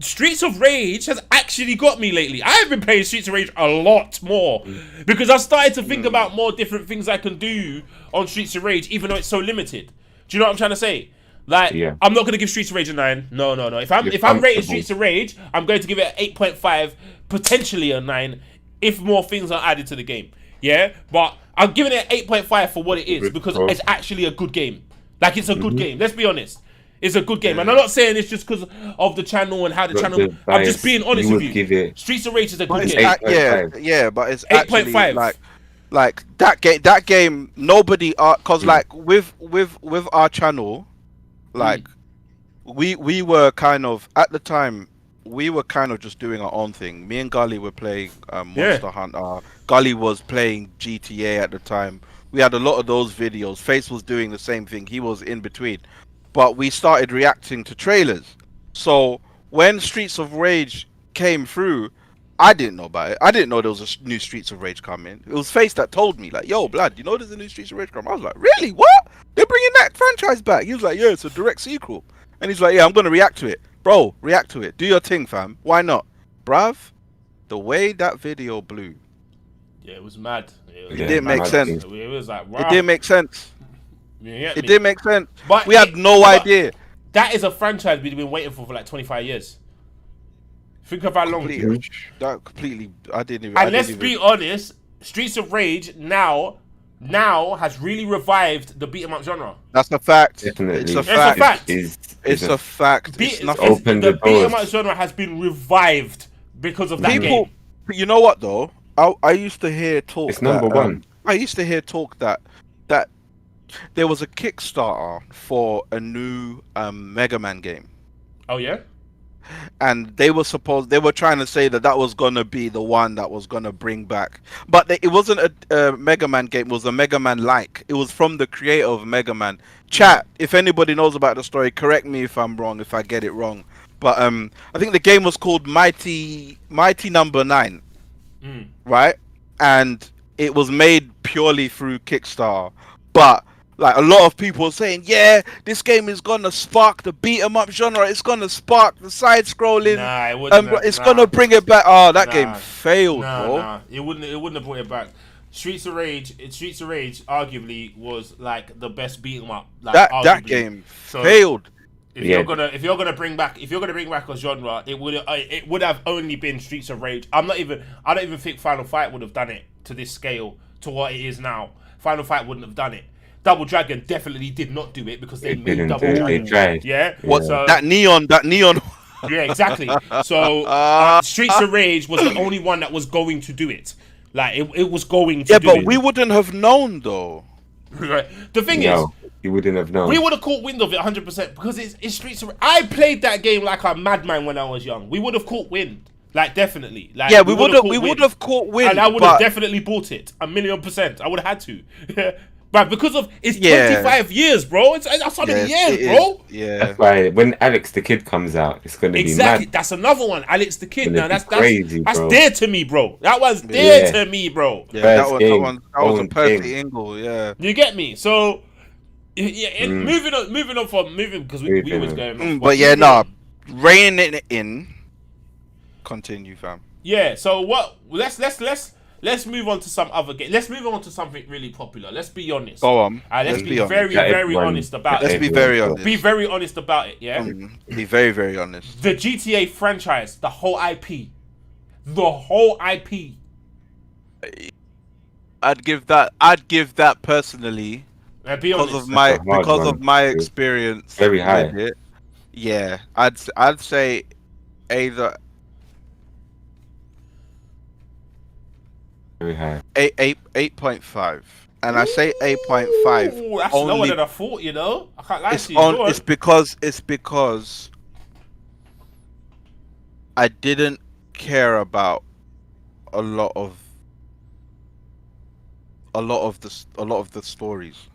Streets of Rage has actually got me lately. I have been playing Streets of Rage a lot more because I've started to think about more different things I can do on Streets of Rage, even though it's so limited. Do you know what I'm trying to say? Like, Yeah. I'm not gonna give Streets of Rage a 9. No. If I'm You're rating comfortable. Streets of Rage, I'm going to give it an 8.5, potentially a 9, if more things are added to the game. Yeah, but I'm giving it 8.5 for what it is because it's actually a good game. Like, it's a good game. Let's be honest. It's a good game. And I'm not saying it's just because of the channel and how the channel... I'm just being honest with you. Streets of Rage is a good game. Yeah, but it's 8.5. Like that game, nobody... Because, like, with our channel, like, we were kind of... At the time, we were kind of just doing our own thing. Me and Gully were playing Monster Hunter. Gully was playing GTA at the time. We had a lot of those videos. Face was doing the same thing. He was in between. But we started reacting to trailers. So when Streets of Rage came through, I didn't know about it. I didn't know there was a new Streets of Rage coming. It was Face that told me, like, yo, blood, you know there's a new Streets of Rage coming? I was like, really? What? They're bringing that franchise back? He was like, yeah, it's a direct sequel. And he's like, yeah, I'm going to react to it. Bro, react to it. Do your thing, fam. Why not? Bruv, the way that video blew. Yeah, it was mad. It didn't make sense. It was like, wow. It didn't make sense. It didn't make sense. But we had no idea. That is a franchise we've been waiting for like 25 years. Think of how long. That completely. I didn't even. And let's be honest, Streets of Rage now has really revived the beat 'em up genre. That's a fact. Definitely. It's a fact. It's a fact. The beat 'em up genre has been revived because of that game. You know what though? I used to hear talk. It's number one. I used to hear talk that there was a Kickstarter for a new Mega Man game. Oh yeah. And they were trying to say that was gonna be the one that was gonna bring back, but it wasn't a Mega Man game. It was a Mega Man like. It was from the creator of Mega Man. Chat, if anybody knows about the story, correct me if I'm wrong, if I get it wrong. But I think the game was called Mighty Number 9, right? And it was made purely through Kickstarter, but like a lot of people are saying, yeah, this game is gonna spark the beat 'em up genre. It's gonna spark the side scrolling. Nah, it wouldn't. It's gonna bring it back. Oh, that game failed, bro. Nah, it wouldn't have brought it back. Streets of Rage arguably was like the best beat 'em up. Like, that game failed. If you're gonna bring back a genre, it would have only been Streets of Rage. I don't even think Final Fight would have done it to this scale, to what it is now. Final Fight wouldn't have done it. Double Dragon definitely did not do it because they made Double Dragon. Yeah. What? So, that neon. Yeah, exactly. So Streets of Rage was the only one that was going to do it. Like it was going to do it. Yeah, but we wouldn't have known though. The thing is, you wouldn't have known. We would have caught wind of it 100% because it's Streets of Rage. I played that game like a madman when I was young. We would have caught wind. Like, definitely. Like, yeah, we would have caught wind. And I would have definitely bought it. 1,000,000%. I would have had to. But because of it's 25 years, bro. That's how many years, bro. Yeah. That's why when Alex the Kid comes out, it's gonna be mad. That's another one. Alex the Kid. Now that's crazy, that's dear to me, bro. That was dear to me, bro. Yeah, that was a perfect angle. Yeah. You get me? So moving on because we was going. But yeah, nah. Reining it in. Continue, fam. Yeah. So what? Let's move on to some other game. Let's move on to something really popular. Let's be honest. Go on. Let's be very honest about it. Let's be very honest. Be very honest about it, yeah? Be very, very honest. The GTA franchise, the whole IP. The whole IP. I'd give that personally because of my experience. Very high. Yeah. I'd say either very high. 8.5, and I say 8.5. That's lower than I thought. You know, I can't lie to you. It's because I didn't care about a lot of the stories.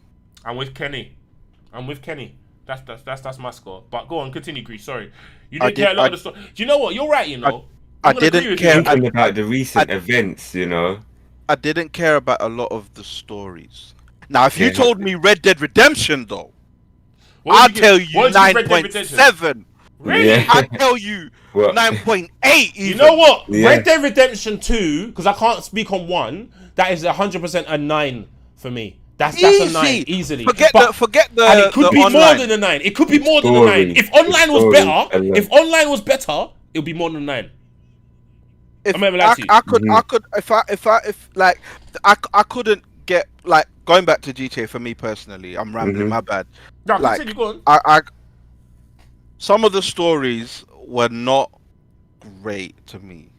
I'm with Kenny. That's my score. But go on, continue, Grease. Sorry, you didn't care a lot of the story. Do you know what? You're right. You know, I didn't care about the recent events. You know. I didn't care about a lot of the stories. Now, if you told me Red Dead Redemption, though, I'll tell you 9.7. Really? Yeah. I'll tell you 9.8. You know what? Yeah. Red Dead Redemption 2, because I can't speak on 1, that is 100% a 9 for me. That's a 9, easily. Forget the and it could be online. more than a 9. It could be more than a 9. If online was better, it would be more than a 9. If online was better, it would be more than a 9. If online was better, it would be more than a 9. If online was better, it would be more than a 9. If online was better, it would be more than a 9. If online was better, it would be more than a 9. If online was better, it would be more than a 9. if I'm not even lying to you. I could, if like, I couldn't get like going back to GTA for me personally. I'm rambling, my bad. No, Like, continue, go on. Some of the stories were not great to me,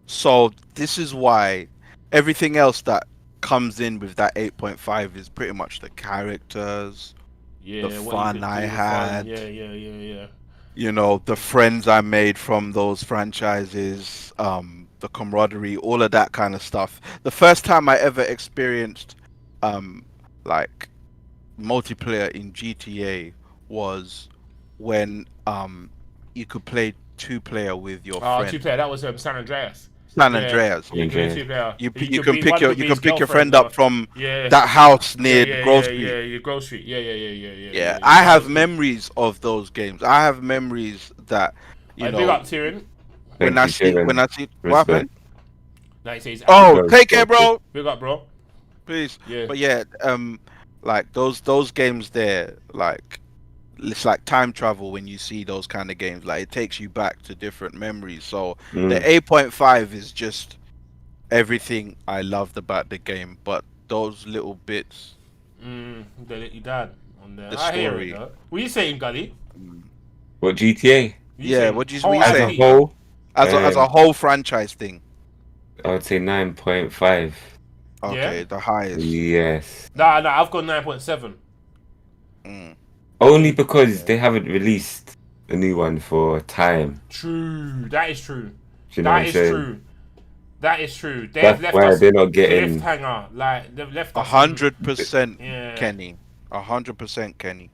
so this is why everything else that comes in with that 8.5 is pretty much the characters, Yeah, the what fun you could I do, had. Yeah. You know, the friends I made from those franchises, the camaraderie, all of that kind of stuff. The first time I ever experienced like multiplayer in GTA was when you could play 2-player with your Oh, friend. 2-player. That was San Andreas. San Andreas. You can do 2-player. You could can be pick one your could be his friend girlfriend up or- from Yeah. that house near Grove Street. Yeah, Grove Street. Yeah. Yeah, I have memories of those games. I have memories that you Big know up, Tyrion. when I see what happened. No, he says, Oh, take care, bro. big up, bro. Please. Yeah. But yeah, like those games there, like it's like time travel when you see those kind of games. Like it takes you back to different memories. So the 8.5 is just everything I loved about the game, but those little bits. They let you dad on there. The I hear story. it, though. What you saying, Gully? What, GTA? Yeah, what do you whole mean As saying? IP? a whole, As a whole franchise thing. I would say 9.5. Okay, Yeah? the highest. Yes. Nah, I've got 9.7. Only because they haven't released a new one for time. True. That is true. Do you know what I'm saying? That is true. They've That's left why us they're not getting. cliffhanger. Like they've left us 100% Yeah. Kenny. 100% Kenny.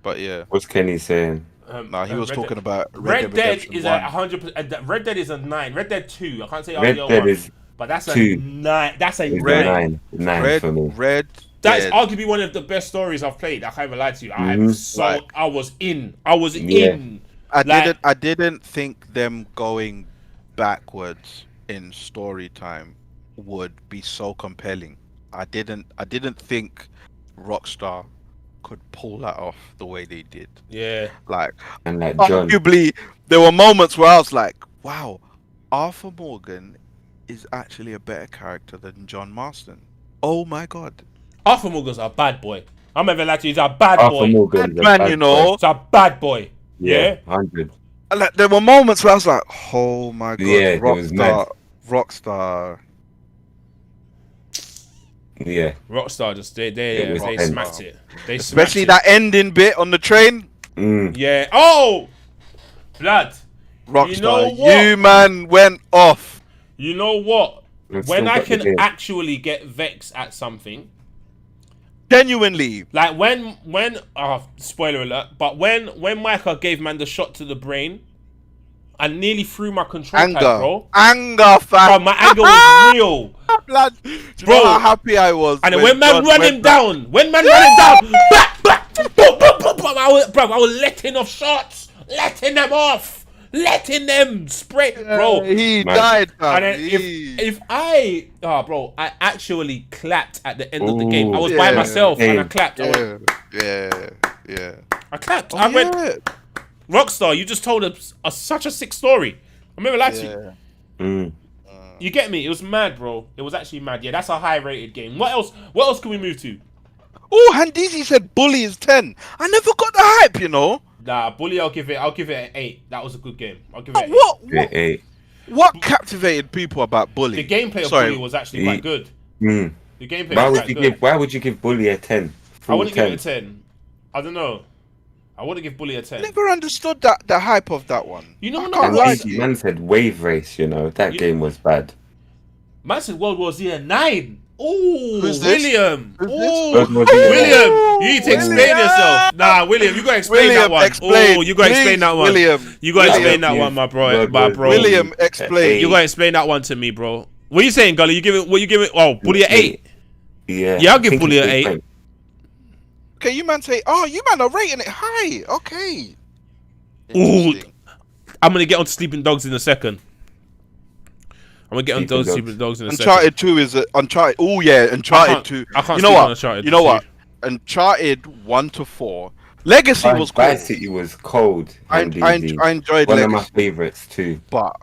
But yeah. What's Kenny saying? No, he was Red talking Dead. about Red Dead Redemption is 1. a 100%. Red Dead is a 9. Red Dead 2. I can't say Red RDR Dead 1, is but that's a 2. 9. That's a It's 9. 9 for me. Red That is Dead. arguably one of the best stories I've played. I can't even lie to you. I was in. Yeah. I didn't think them going backwards in story time would be so compelling. I didn't think Rockstar could pull that off the way they did. Yeah. Like, And like John. arguably, there were moments where I was like, wow, Arthur Morgan is actually a better character than John Marston. Oh my god. Arthur Morgan's a bad boy. I'm not even lie to you. He's a bad Arthur boy. Morgan's a Man, bad you know. boy. He's a bad boy. Yeah, 100. Like, there were moments where I was like, oh my god, Yeah, it was mad. Rockstar. Yeah. Rockstar just they was they tense. smacked it. They Especially smacked that ending bit on the train. Mm. it. Yeah. Oh, blood. Rockstar, You know what? you man went off. You know what? I've When still I got the can game. actually get vexed at something, Genuinely. like when spoiler alert, but when Micah gave man the shot to the brain, I nearly threw my control pad, bro. Anger, fam. Bro, my anger was real. Blood. Do you Bro. know how happy I was? And then when man John ran went him back- down, I was letting off shots, letting them off, letting them spray, bro. He Man. died, fam. And then if I, bro, I actually clapped at the end of the game. I was by Yeah. myself and I Hey. clapped. I went, yeah. I clapped. Oh, I went, yeah. Rockstar, you just told such a sick story. I'm never lied to you. Mm. You get me? It was mad, bro. It was actually mad. Yeah, that's a high-rated game. What else? What else can we move to? Oh, Handizi said Bully is 10. I never got the hype, you know. Nah, Bully, I'll give it an 8. That was a good game. I'll give it an 8. Hey. What captivated people about Bully? The gameplay of Sorry. Bully was actually quite good. Mm. The gameplay was quite good. Why would you give Bully a 10? I wouldn't give it Full a 10. I don't know. I wouldn't give Bully a 10. Never understood that the hype of that one. You know, I no, can't And lie like, to you. man said Wave Race, you know. That game was bad. man said World War Z at 9. Ooh, Who's this? William. Who's Ooh, this? World War Z. William, you need to explain William. yourself. Nah, William, you gotta explain that one. explain. Oh, you gotta explain Please, that one. William. You gotta explain William, that one, my bro. World My War bro. Z. William, explain. You gotta explain that one to me, bro. What you saying, Gully? You give it? What you give it? Oh, Bully at 8. Yeah. Yeah, I'll give I think Bully it's an 8. different. Okay, you man say, oh, you man are rating it high. Okay. Ooh, Interesting. I'm gonna get on to Sleeping Dogs in a second. I'm gonna get on Sleeping those Dogs. Sleeping Dogs in a Uncharted 2 is Uncharted. Oh yeah, I Uncharted can't- 2. I can't You know sleep on what? Uncharted You know 2. what? Uncharted 1 to 4. Legacy was cool. Vice City was cold. I and easy. enjoyed One of my Legacy, favorites too. but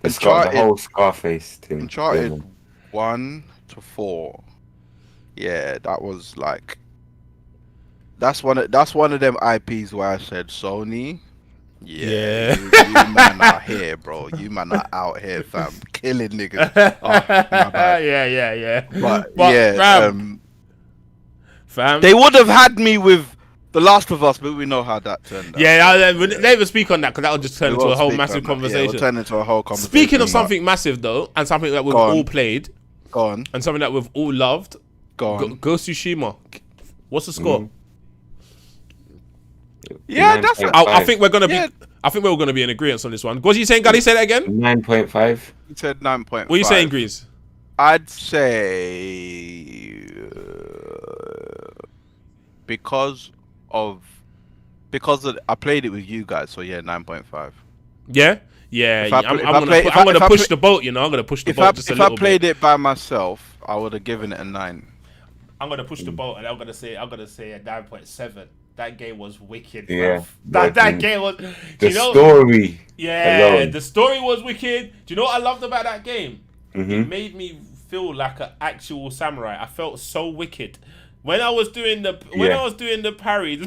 It's got the whole Scarface thing. Uncharted 1 to 4. Yeah, that was like. That's one of them IPs where I said Sony. Yeah. You man out here, bro. You man are out here, fam, killing niggas. Oh, my bad. Yeah. But yeah, fam. They would have had me with The Last of Us, but we know how that turned out. Yeah, we'll never speak on that because that'll just turn into a whole massive conversation. Yeah, it'll turn into a whole conversation. Speaking of something massive though, and something that we've all played, and something that we've all loved, Ghost of Tsushima. What's the score? Yeah, that's. I think we're gonna be. I think we're all gonna be in agreement on this one. What are you saying, Gally? Say that again. 9.5. You said 9.5. What are you saying, Grease? I'd say because of I played it with you guys, so yeah, 9.5. Yeah. I'm gonna push the boat. You know, I'm gonna push the boat just a little bit. If I played it by myself, I would have given it a 9. I'm gonna push the boat, and I'm gonna say a 9.7. That game was wicked. Yeah, that game was. The story. Yeah, alone. the story was wicked. Do you know what I loved about that game? Mm-hmm. It made me feel like an actual samurai. I felt so wicked when I was doing the parry.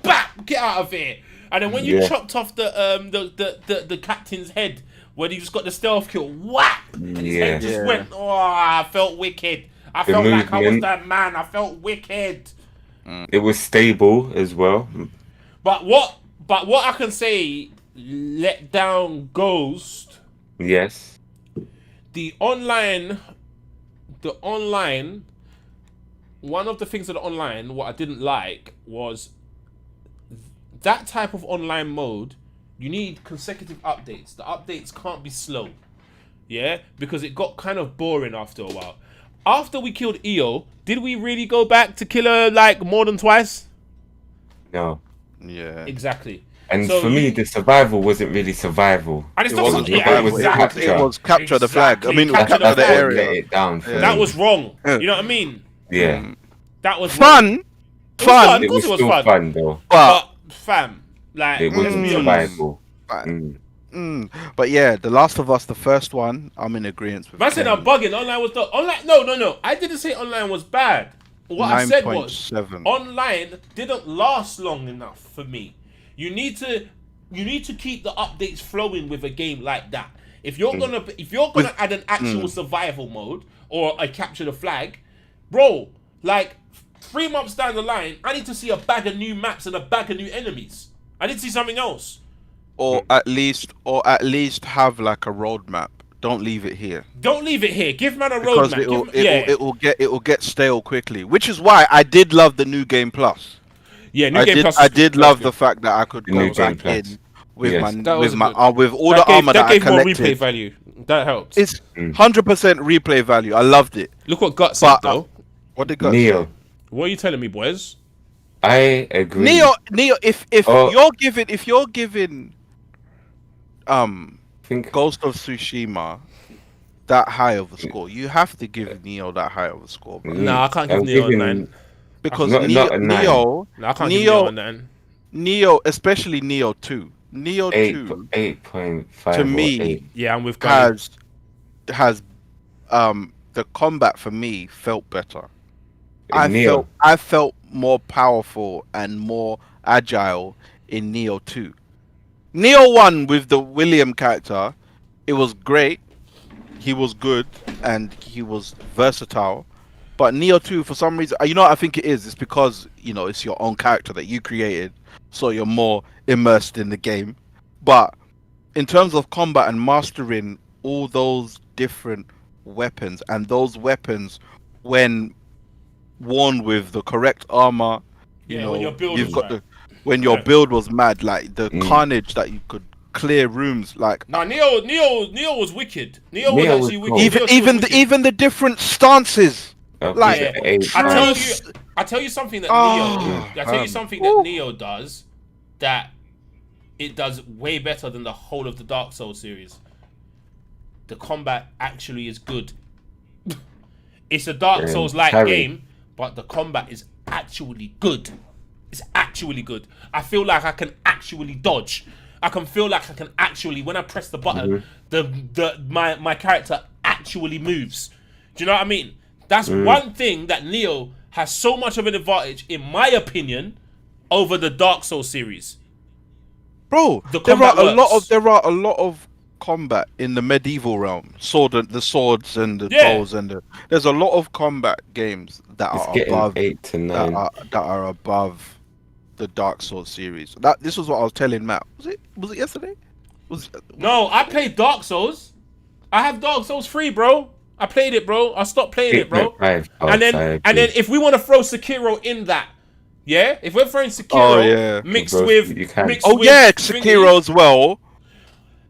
Bap, get out of here! And then when you chopped off the captain's head, when he just got the stealth kill, whap! And his head just went. Oh, I felt wicked. I felt like I was that man. I felt wicked. It was stable as well. But what I can say, let down Ghost. Yes. The online. One of the things of the online, what I didn't like was that type of online mode. You need consecutive updates. The updates can't be slow. Yeah, because it got kind of boring after a while. After we killed EO, did we really go back to kill her like more than twice? No. Yeah. Exactly. And so for me, the survival wasn't really survival. And it's it not wasn't survival. It was capture the flag. I mean, capture the area. It down that was wrong. You know what I mean? Yeah. That was fun. Fun. It was still fun though. But fam, like it wasn't survival. But yeah, The Last of Us, the first one, I'm in agreement with. I said I'm bugging. Online was no. I didn't say online was bad. What I said was online didn't last long enough for me. You need to keep the updates flowing with a game like that. If you're gonna add an actual survival mode or a capture the flag, bro, like 3 months down the line, I need to see a bag of new maps and a bag of new enemies. I need to see something else. Or at least have like a roadmap. Don't leave it here. Don't leave it here. Give man a roadmap. It will get stale quickly. Which is why I did love the New Game Plus. Yeah, New Game Plus. I did love the fact that I could go back in with with all the armor that I collected. That gave more replay value. That helps. It's 100% replay value. I loved it. Look what Gut said though. What did Gut say? What are you telling me, boys? I agree. Neo, if you're giving Ghost of Tsushima that high of a score, you have to give Neo that high of a score, bro. No, I can't give Neo a 9. Because not a 9. No, I can't give Neo a 9. Neo, especially Neo 2. Neo 2 8.5 to me 8. Yeah, I'm with has the combat for me felt better. I felt more powerful and more agile in Neo 2. Neo 1 with the William character, it was great. He was good and he was versatile. But Neo 2, for some reason, you know what I think it is? It's because, you know, it's your own character that you created, so you're more immersed in the game. But in terms of combat and mastering all those different weapons, and those weapons, when worn with the correct armor, you know, when your build you've got right. When your build was mad, like the carnage that you could clear rooms, like. No, Neo was wicked. Neo was actually wicked. Even the different stances. Like, I tell you something that Neo does that it does way better than the whole of the Dark Souls series. The combat actually is good. It's a Dark Souls-like game, but the combat is actually good. It's actually good. I feel like I can actually dodge. I can feel like I can actually, when I press the button, my character actually moves. Do you know what I mean? That's one thing that Neo has so much of an advantage, in my opinion, over the Dark Souls series. Bro, there are a lot of combat in the medieval realm. The swords and the bows there's a lot of combat games that are above 8 to 9 that are above the Dark Souls series. This was what I was telling Matt. Was it yesterday? No, I played Dark Souls. I have Dark Souls 3, bro. I played it, bro. I stopped playing it, bro. And then if we want to throw Sekiro in that, yeah, if we're throwing Sekiro mixed with Sekiro as well.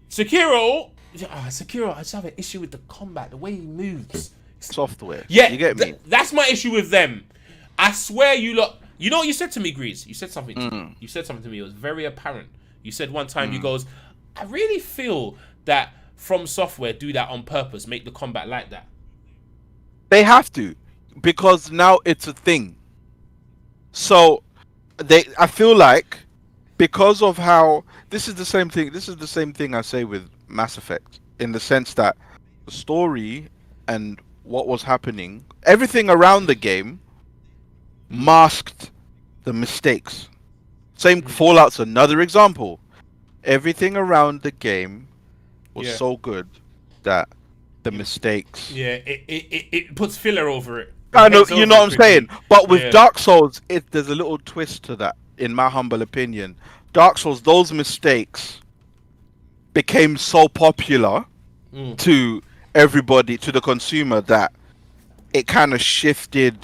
Sekiro, I just have an issue with the combat, the way he moves. Software. Yeah, you get me. That's my issue with them. I swear, you lot. You know what you said to me, Grease? You said something to me. You said something to me. It was very apparent. You said one time, you goes, I really feel that From Software do that on purpose, make the combat like that. They have to, because now it's a thing. So I feel like, because of how this is the same thing I say with Mass Effect, in the sense that the story and what was happening, everything around the game masked the mistakes. Same Fallout's another example. Everything around the game was so good that the mistakes. Yeah, it puts filler over it. I know, you know what I'm saying. But with Dark Souls, there's a little twist to that, in my humble opinion. Dark Souls, those mistakes became so popular to everybody, to the consumer, that it kind of shifted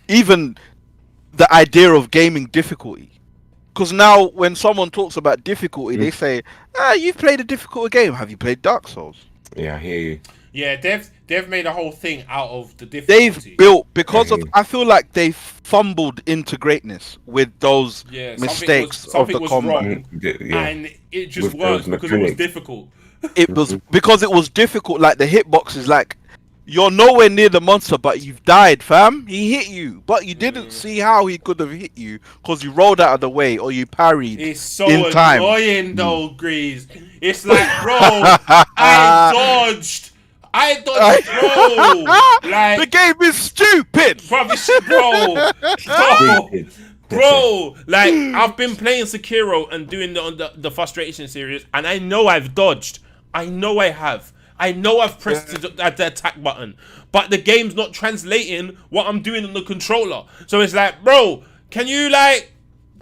even the idea of gaming difficulty. Because now when someone talks about difficulty, they say, you've played a difficult game. Have you played Dark Souls? Yeah, I hear you. Yeah, they've made a whole thing out of the difficulty. They've built, I feel like they fumbled into greatness with those mistakes of the combat. And it just worked because it was difficult. It was because it was difficult, like the hitboxes, like you're nowhere near the monster, but you've died, fam. He hit you, but you didn't see how he could have hit you because you rolled out of the way or you parried. It's so annoying, though, Grease. It's like, bro, I dodged, bro. Like, the game is stupid, bro. Like, I've been playing Sekiro and doing the frustration series, and I know I've dodged. I know I have. I know I've pressed the attack button, but the game's not translating what I'm doing on the controller. So it's like, bro, can you, like,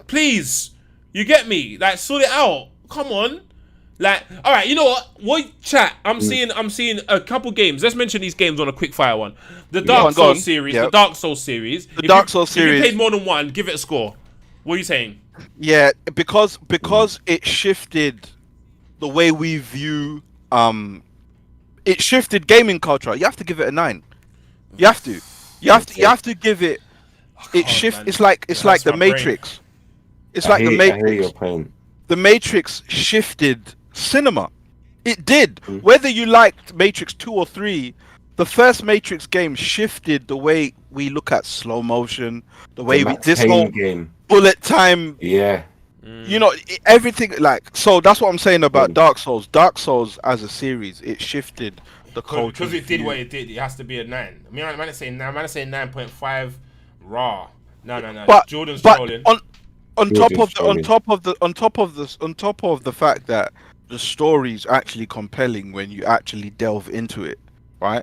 please, you get me? Like, sort it out. Come on. Like, all right, you know what? Chat. I'm seeing a couple games. Let's mention these games on a quick fire one. The Dark Souls series. The Dark Souls series. The Dark Souls series. If you played more than one, give it a score. What are you saying? Yeah, because it shifted the way we view it shifted gaming culture. You have to give it a 9. You have to give it. It's like the Matrix. It's like the Matrix. I hear your pain. The Matrix shifted cinema. It did. Whether you liked Matrix 2 or 3, the first Matrix game shifted the way we look at slow motion, the way this whole game, bullet time. Yeah. You know, everything, like, so that's what I'm saying about Dark Souls. Dark Souls as a series, it shifted the culture. Because it did what it did, it has to be a 9. I mean, I'm not saying 9.5 raw. No. But Jordan's trolling. On top of the fact that the story's actually compelling when you actually delve into it, right?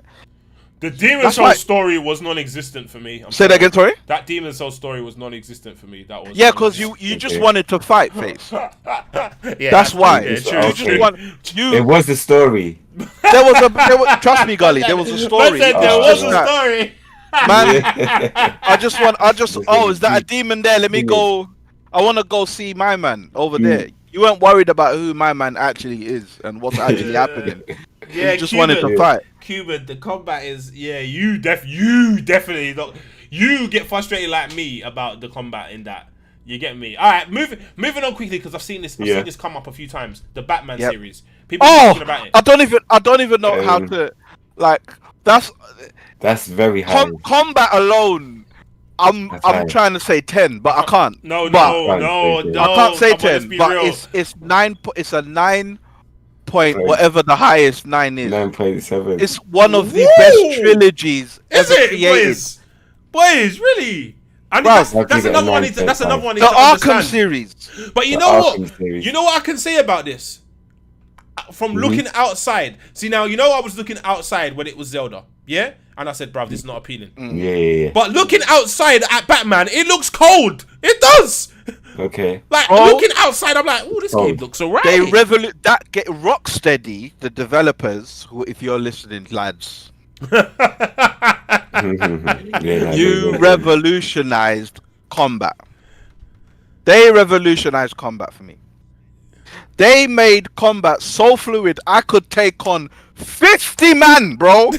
The Demon Souls story was non-existent for me. Say that again, sorry? That Demon Souls story was non-existent for me. That was because you just wanted to fight, Face. That's why. It was the story. There was trust me, Gully. There was a story. There was a story. Man, is that a demon there? Let me go. I want to go see my man over there. You weren't worried about who my man actually is and what's actually happening. Yeah, you just wanted to fight. Cuban, the combat is you definitely don't. You get frustrated like me about the combat in that. You get me? All right, moving on quickly because I've seen this come up a few times. The Batman series. People are talking about it. I don't even know how to, like. That's very high. Combat alone I'm high. trying to say 10, but I can't. No, But no. I can't say Come on, let's 10, be but real. it's 9. It's a 9 point, Right. whatever the highest 9 is. 9.7. It's one of the Woo! best trilogies Is ever it, created. boys? Really? And Bruv, I'll that's give it a another one. That's 9.5. another one. The To Arkham understand. series. But you The know what? Arkham series. You know what I can say about this? From looking outside. See now, you know I was looking outside when it was Zelda, yeah? And I said, bruv, this is not appealing. Yeah. But looking outside at Batman, it looks cold. It does. Okay. Like Oh. looking outside, I'm like, oh, this game looks alright. They get Rocksteady, the developers, who, if you're listening, lads, you revolutionized combat. They revolutionized combat for me. They made combat so fluid, I could take on 50 man, bro.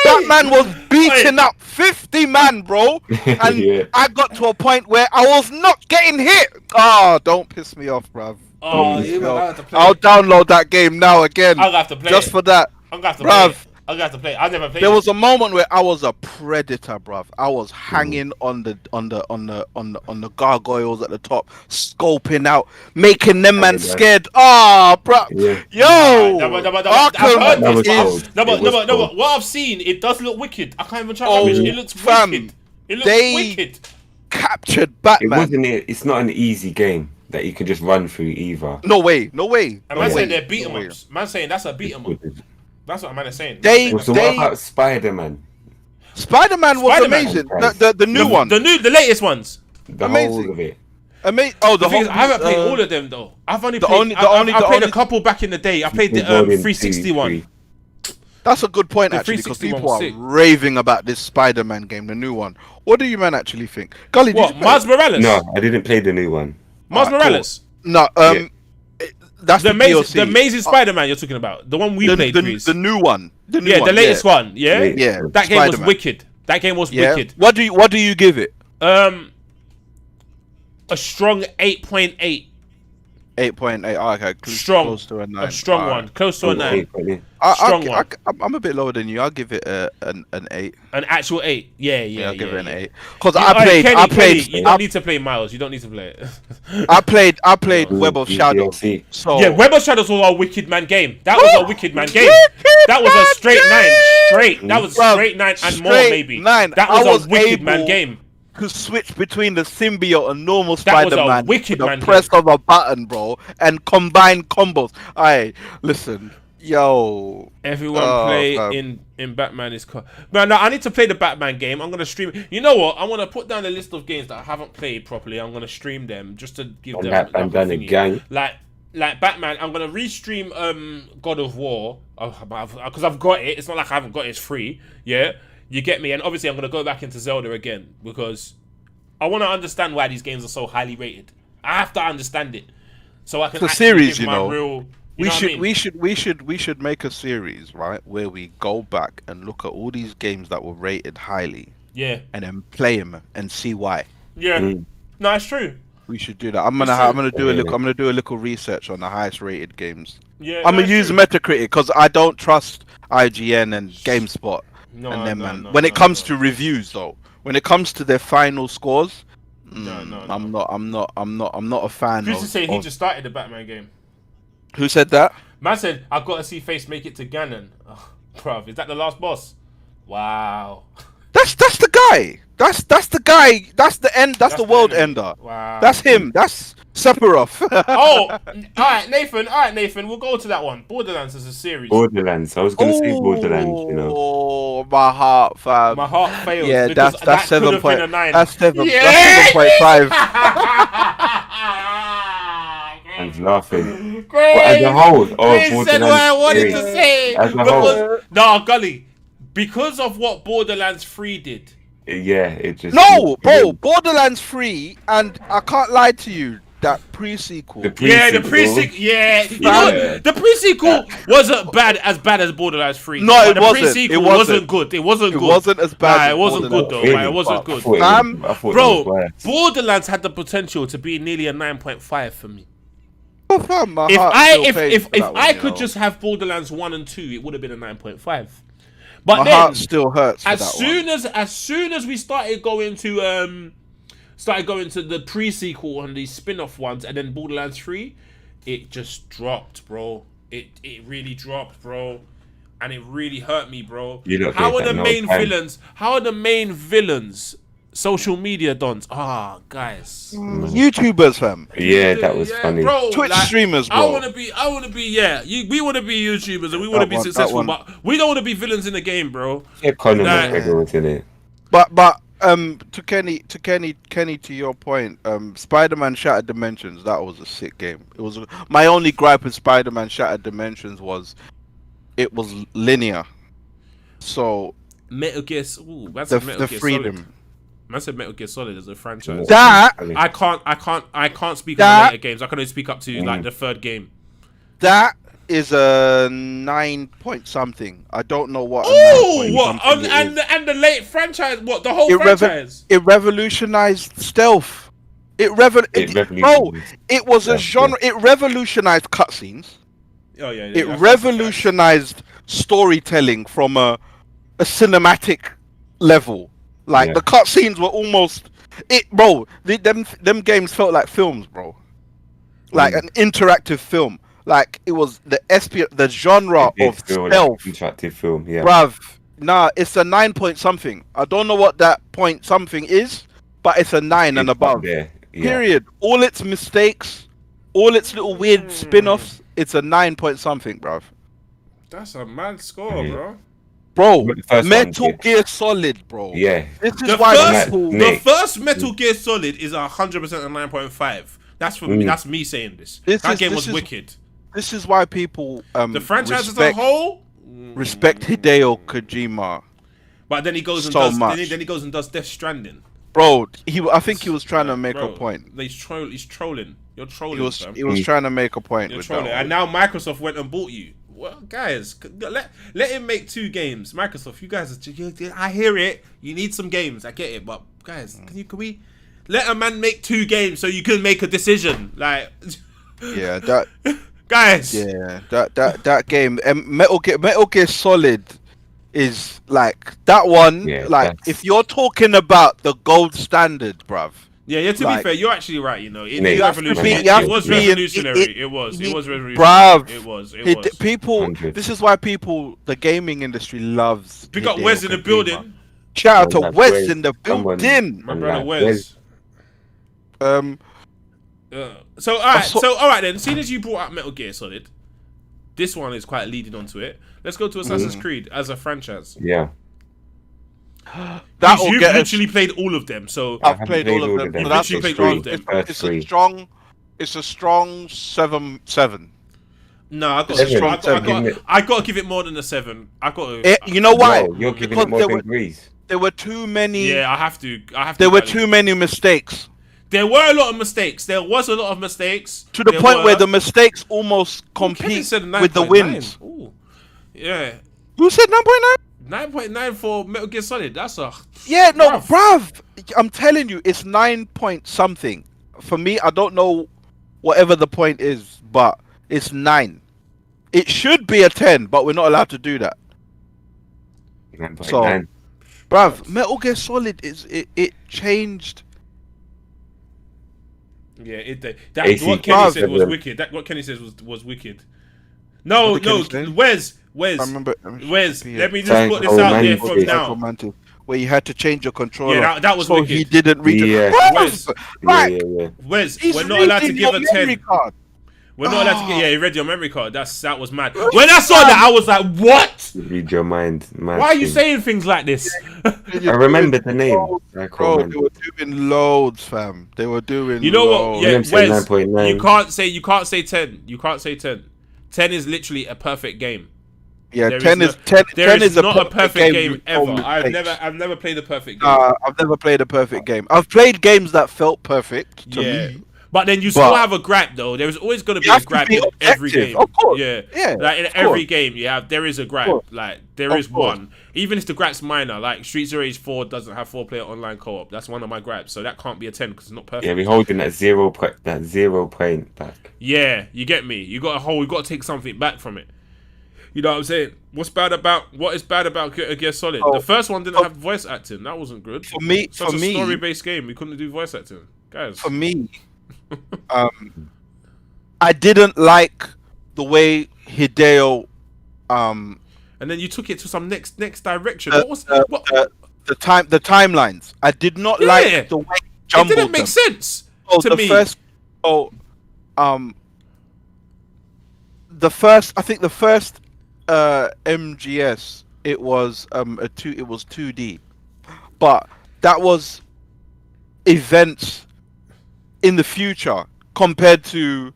Batman was beating up 50 man, bro. And Yeah. I got to a point where I was not getting hit. Oh, don't piss me off, bruv. Oh, Don't piss yeah, me man, off. I'll have to play I'll it. download that game now again. I'll have to play just it. for that. I'm gonna have to Bruv. play it. I'm gonna have to play it. I've never played There it. was a moment where I was a predator, bruv. I was hanging on the gargoyles at the top, scoping out, making them man scared. Ah, bruv. Yeah. Yo, No, but I've heard Arkham That was this. cold. No, It was but cold. what I've seen, it does look wicked. I can't even try Oh, rubbish. It looks fam. wicked. It looks They- wicked. captured It Batman. wasn't. It's not an easy game that you can just run through either. No way, no way. And no man way, saying they're beat 'em no way. ups. Man saying that's a beat 'em up. That's what man is saying. They- So what about Spider-Man? Spider-Man was Spider-Man. amazing. Okay. The new one. The latest ones. The Amazing. whole of it. Oh, The the thing is, whole. I haven't played all of them though. I've only the played. only- the I only- played the a couple back in the day. I played the Volume 360 2, one. 3. That's a good point The actually, because 360 people one are was sick. raving about this Spider-Man game, the new one. What do you man actually think? Gully, did What? you play Miles it? Morales. No, I didn't play the new one. Miles Alright, Morales. No, Yeah. that's The the DLC. amazing Spider-Man you're talking about. The one we played, Chris. the new one. The new Yeah, one, the latest one. Yeah. Yeah, That game was Spider-Man. wicked. That game was Yeah. wicked. What do you give it? A strong 8.8. 8.8. Oh, okay, Strong. close to a 9. A strong one. Close to a 9. Strong one. I'm a bit lower than you. I'll give it an 8. An actual 8. Yeah. I'll give it an 8. Because Kenny, I played. you don't need to play Miles. You don't need to play it. I played Web of Shadows. DLC. So Yeah, Web of Shadows was a wicked man game. That was a wicked man game. That was a straight 9. Straight. That was Bruv, straight 9 and more straight maybe. 9. That I was was a wicked man able- game. could switch between the symbiote and normal That was a Spider-Man wicked with man the press of a button, bro, and combine combos. Alright, listen, yo. Everyone Oh, play fam. in Batman is man. No, I need to play the Batman game. I'm gonna stream. You know what? I want to put down a list of games that I haven't played properly. I'm gonna stream them just to give And them that bandana thingy. gang. Like Batman. I'm gonna restream God of War because I've got it. It's not like I haven't got it. It's free. Yeah, you get me. And obviously I'm gonna go back into Zelda again because I want to understand why these games are so highly rated. I have to understand it so I can. It's a actually series, give you my know. real. We should make a series, right, where we go back and look at all these games that were rated highly Yeah. and then play them and see why. Yeah. Mm. No, it's true. We should do that. I'm gonna do a little research on the highest rated games. Yeah. I'm no, gonna it's use true. Metacritic because I don't trust IGN and GameSpot. No, And then, no, man, no, when no, it comes no. to reviews, though, when it comes to their final scores, No. I'm not a fan Chris is saying he of- just started the Batman game. Who said that? Man said, "I've got to see Face make it to Ganon." Oh, bruv, is that the last boss? Wow. That's the guy. That's the guy. That's the end. That's the world enemy. ender. Wow. That's him. That's Sephiroth. Oh, all right, Nathan. All right, Nathan. We'll go to that one. Borderlands is a series. Borderlands. I was gonna say Borderlands. You know. Oh, my heart, fam. My heart fails. Yeah, because that's that could 7 have point. been a 9. That's 7. Yeah! That's 7.5. And laughing. Great. What, as a whole, or Chris said Borderlands what I wanted series? to say. As a Because, no, Gully. Because of what Borderlands 3 did. Yeah, it just. No, bro. Borderlands 3, and I can't lie to you. That pre-sequel. Yeah, the pre-sequel. Yeah, you know what? The pre-sequel wasn't bad as Borderlands 3. No, But it the wasn't. pre-sequel It wasn't. good. It wasn't It good. wasn't as bad Nah, as it wasn't good though. Borderlands. Like, it wasn't good. I thought it was Bro, worse. Borderlands had the potential to be nearly a 9.5 for me. Oh, fam, my If heart I still if pays if, for if that one, I you could know. just have Borderlands 1 and 2, it would have been a 9.5. But My then, heart still hurts for as that soon one. as soon as we started going to the pre-sequel and these spin-off ones, and then Borderlands 3, it just dropped, bro. It really dropped, bro. And it really hurt me, bro. You lot How gave are the that no main time. villains? How are the main villains? Social media dons. Ah, guys. YouTubers, fam. Yeah, that was funny. Bro, Twitch streamers, bro. I wanna be, yeah. We wanna be YouTubers and we wanna be successful, but we don't wanna be villains in the game, bro. Yeah, Conor Nah. McGregor was in it. But to Kenny, to your point, Spider-Man Shattered Dimensions, that was a sick game. It was my only gripe with Spider-Man Shattered Dimensions was it was linear. So Metal Gear, ooh, that's a Metal the Gear freedom. Solid. Man said Metal Gear Solid is a franchise. That I can't speak on the later games. I can only speak up to like the third game. that is a 9 point something. I don't know what. Oh, what? And the late franchise? What? The whole franchise? It revolutionized stealth. Bro, it was a genre. It revolutionized cutscenes. Oh yeah. It revolutionized storytelling from a cinematic level. Like the cutscenes were almost bro. Them games felt like films, bro. Like an interactive film. Like it was the genre of stealth. Like interactive film, yeah. Bruv, nah, it's a 9 point something. I don't know what that point something is, but it's a 9 and above. There. Yeah. Period. All its mistakes, all its little weird spin-offs, it's a 9 point something, bruv. That's a mad score, bro. Bro, Metal Gear Solid, bro. Yeah. This is why the first Metal Gear Solid is 100% a 9.5. That's for me. That's me saying this. That game was wicked. This is why people the franchise as a whole respect Hideo Kojima. But then he goes and so does much. then he goes and does Death Stranding. Bro, I think he was trying to make a point. He's trolling. You're trolling. He was trying to make a point. You're trolling. And now Microsoft went and bought you. Well, guys, let him make 2 games. Microsoft, you guys, I hear it. You need some games. I get it, but guys, can we let a man make 2 games so you can make a decision? Like, yeah, that guys. Yeah, that game, Metal Gear Solid is like that one. Yeah, like if you're talking about the gold standard, bruv. Yeah, to be fair, you're actually right. You know, it was revolutionary. It was revolutionary. Bruv, it was. People, 100. This is why the gaming industry loves. Pick up Wes in the building. Shout out to Wes in the building. My brother Wes. So all right then. Seeing as you brought up Metal Gear Solid, this one is quite leading onto it. Let's go to Assassin's Creed as a franchise. Yeah. You've literally played all of them, so I've played all of them. You've literally played all of them. It's a strong 7. No, I got to give it more than a 7. I got to. You know why? No, you're giving it more than Grease. There were too many. Yeah, I have to. There were too many mistakes. There were a lot of mistakes. There was a lot of mistakes. To the point where the mistakes almost compete with the wins. Ooh. Yeah. Who said 9.9? 9.9 for Metal Gear Solid. That's a... Yeah, no, bruv. I'm telling you, it's 9 point something. For me, I don't know whatever the point is, but it's 9. It should be a 10, but we're not allowed to do that. 9.9. So, bruv, Metal Gear Solid, it changed... Yeah, what Kenny said was wicked. What Kenny says was wicked. No, Wes. Wes, let me just put this out there from now. Where you had to change your controller. Yeah, that was so wicked. He didn't read Wes, we're not allowed to give a 10. We're not allowed to get. Yeah, he read your memory card. That was mad. When I saw that, I was like, "What? Read your mind." Why are you saying things like this? I remember the name. Bro, they were doing loads, fam. They were doing. You know what? Yeah, Wes, 9.9. You can't say 10. You can't say 10. 10 is literally a perfect game. Yeah, 10 is not a perfect game ever. I've never played a perfect game. I've never played a perfect game. I've played games that felt perfect to me. But then you still have a gripe though. There is always going to be a gripe in every game. Of course. Yeah. Like in every game there is a gripe. Like there is one. Even if the gripe's minor, like Streets of Rage 4 doesn't have 4-player online co-op. That's one of my gripes. So that can't be a 10 because it's not perfect. Yeah, we're holding that 0 point back. Yeah, you get me. You got to take something back from it. You know what I'm saying? What is bad about Gear Solid? Oh, The first one didn't have voice acting. That wasn't good. For me, Such a story-based game, we couldn't do voice acting, guys. For me, I didn't like the way Hideo, and then you took it to some next direction. the timelines. I did not like the way he jumbled it didn't make sense to me. I think the first MGS, it was 2D, but that was events in the future compared to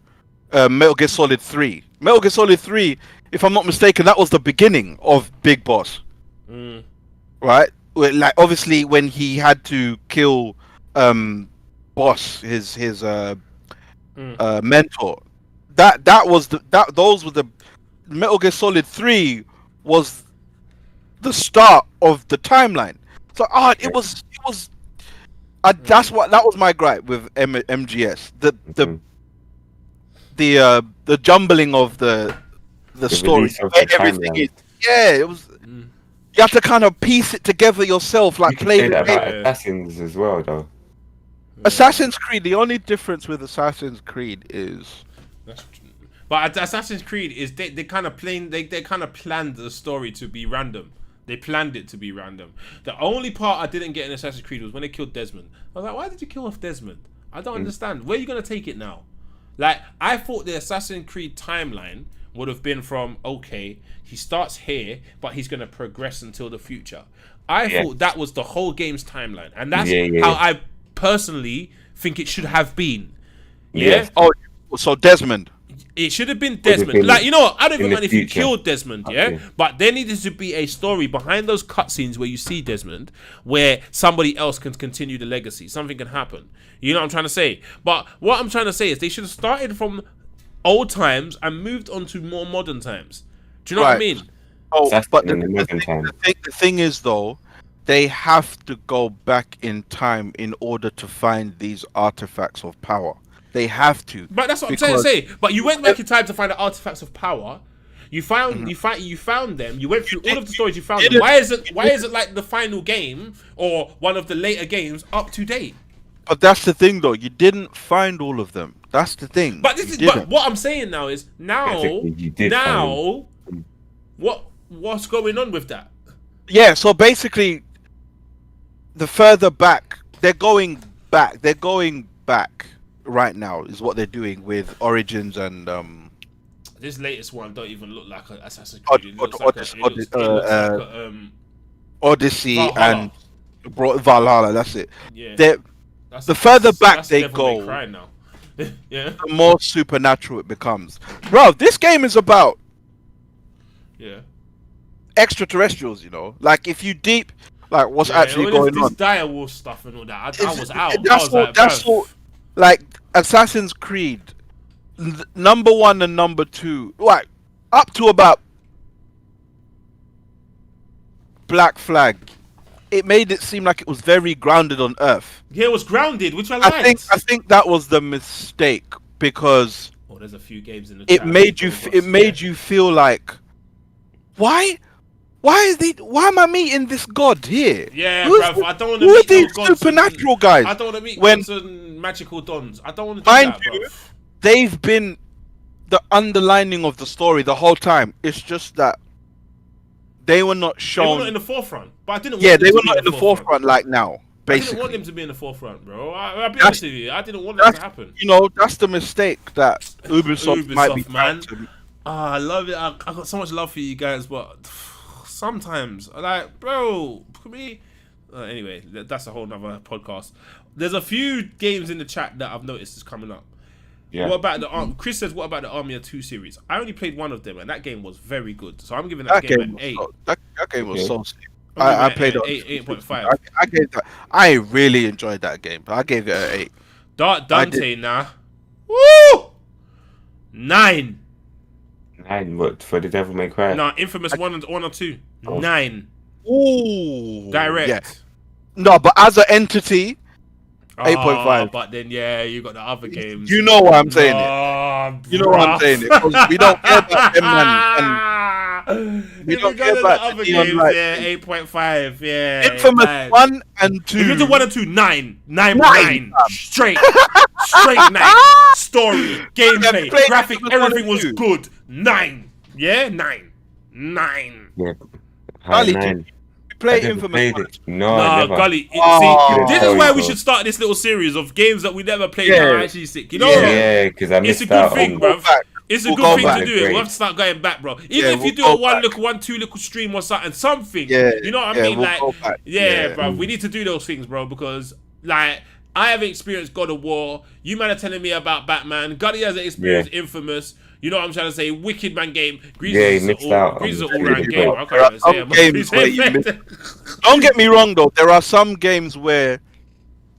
Metal Gear Solid 3. Metal Gear Solid 3, if I'm not mistaken, that was the beginning of Big Boss, right? Like obviously when he had to kill Boss, his mentor. Those were the Metal Gear Solid 3 was the start of the timeline. So that was my gripe with MGS. The jumbling of the story. Everything is it was. You have to kind of piece it together yourself, like play that about Assassins as well, though. Assassin's Creed. The only difference with Assassin's Creed is. But Assassin's Creed is they kind of planned the story to be random. They planned it to be random. The only part I didn't get in Assassin's Creed was when they killed Desmond. I was like, why did you kill off Desmond? I don't understand. Where are you gonna take it now? Like, I thought the Assassin's Creed timeline would have been from, okay, he starts here, but he's gonna progress until the future. I thought that was the whole game's timeline, and that's how I personally think it should have been. Yeah. Oh, so Desmond. It should have been Desmond. Like, you know what? I don't even mind if you killed Desmond, But there needed to be a story behind those cutscenes where you see Desmond, where somebody else can continue the legacy. Something can happen. You know what I'm trying to say? But what I'm trying to say is they should have started from old times and moved on to more modern times. Do you know what I mean? Oh, but the thing is, though, they have to go back in time in order to find these artifacts of power. They have to. But that's what I'm trying to say. But you went back in time to find the artifacts of power. You found you found them. You went through all of the stories. You found them. Why isn't like the final game or one of the later games up to date? But that's the thing, though. You didn't find all of them. That's the thing. But but what I'm saying now is what's going on with that? Yeah. So basically, the further back they're going back. They're going back. Right now is what they're doing with Origins and this latest one don't even look like an Assassin's Creed. Odyssey and Valhalla. That's it. Yeah. The further back they go, now. The more supernatural it becomes. Bro, this game is about extraterrestrials. You know, like if you deep, like what's actually going on. This direwolf stuff and all that. I was out. That's all. Like Assassin's Creed, number 1 and number 2, like up to about Black Flag, it made it seem like it was very grounded on Earth. Yeah, it was grounded, which I liked. I think that was the mistake because there's a few games in the it made you feel like why am I meeting this god here? Yeah, bruv, I don't want to meet who are these supernatural guys? I don't want to meet gods and magical dons. I don't want to do mind that, you, bruv. They've been the underlining of the story the whole time. It's just that they were not shown. They were not in the forefront, but I didn't. Yeah, they were not in the forefront like now. Basically, I didn't want them to be in the forefront, bro. I'll be honest with you. I didn't want that to happen. You know, that's the mistake that Ubisoft might be man. I love it. I got so much love for you guys, but sometimes, like, bro, for me. Anyway, that's a whole nother podcast. There's a few games in the chat that I've noticed is coming up. Yeah. What about the Chris says, what about the Army of 2 series? I only played one of them, and that game was very good. So I'm giving that game an 8. That game was so sick. I played it 8.5. I gave that. I really enjoyed that game. I gave it an 8. Dante, nah. Woo! 9. 9 what for the Devil May Cry? Nah, Infamous 1 or 2. 9. Ooh. Direct. Yeah. No, but as an entity, 8.5. But then, you got the other games. You know what I'm saying. You know what I'm saying. Because we don't care about them We If you don't go care to the about other the neon games, light. yeah, 8.5, yeah. Infamous nine. 1 and 2. If you do 1 and 2, 9. 9.9. Nine. Straight. Straight 9. Story, gameplay, played graphic, Infamous 1 everything and was 2. good. 9. Yeah, 9. 9. Yeah. Ali, High did 9. you play I never Infamous played 1? it. No, Nah, never. Gully. Oh. See, this Tell is why you we so. should start this little series of games that we never played Yeah. that are actually sick. You know Yeah. what? Yeah, because I It's missed a good out thing, on. bro. Go back. It's a We'll good go thing back. to do. We'll Great. have to start going back, bro. Even Yeah, if you we'll do go a one back. little, 1-2 little stream or something. Yeah, You know what I yeah, mean? we'll Like, go back. yeah, Yeah. bro. We need to do those things, bro, because like I have experienced God of War. You man are telling me about Batman. Gully has experienced Infamous. You know what I'm trying to say? Wicked Man game. Grease Yeah, he is missed out Grease is on an all-round really game. well. I There are can't even say some it. games where you miss- Don't get me wrong though. There are some games where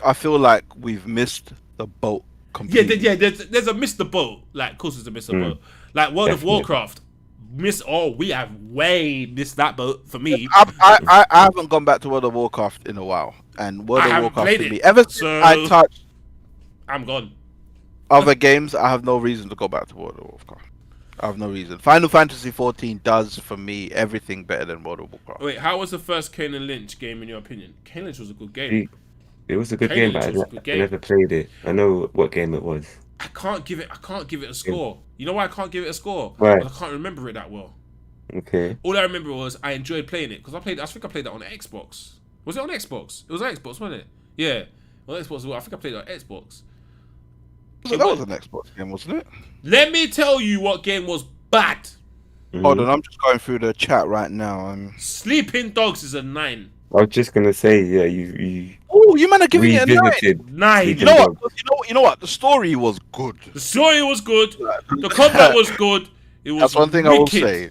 I feel like we've missed the boat Yeah, completely. there's a Mr. Boat. Like, of course, there's a Mr. Boat. Like World of Definitely. Warcraft. We have way missed that boat for me. I haven't gone back to World of Warcraft in a while, and World I of haven't Warcraft played to it, me, ever since so- I touched I'm gone. other games, I have no reason to go back to World of Warcraft. I have no reason. Final Fantasy 14 does for me everything better than World of Warcraft. Wait, how was the first Kane and Lynch game in your opinion? Kane Lynch was a good game. It was a good Halo game, but was a good I game. never played it. I know what game it was. I can't give it a score. You know why I can't give it a score? Right. Because I can't remember it that well. Okay. All I remember was I enjoyed playing it because I think I played that on Xbox. Was it on Xbox? It was on Xbox, wasn't it? Yeah, on Xbox. I think I played it on Xbox. So that was an Xbox game, wasn't it? Let me tell you what game was bad. Hold on, I'm just going through the chat right now. Sleeping Dogs is a 9. I was just gonna say, yeah, you Oh, you man are giving it a 9. revisited. 9. Sleeping You know what? Dogs. You know what? The story was good. The story was good. The combat was good. It was That's one thing I will wicked. say.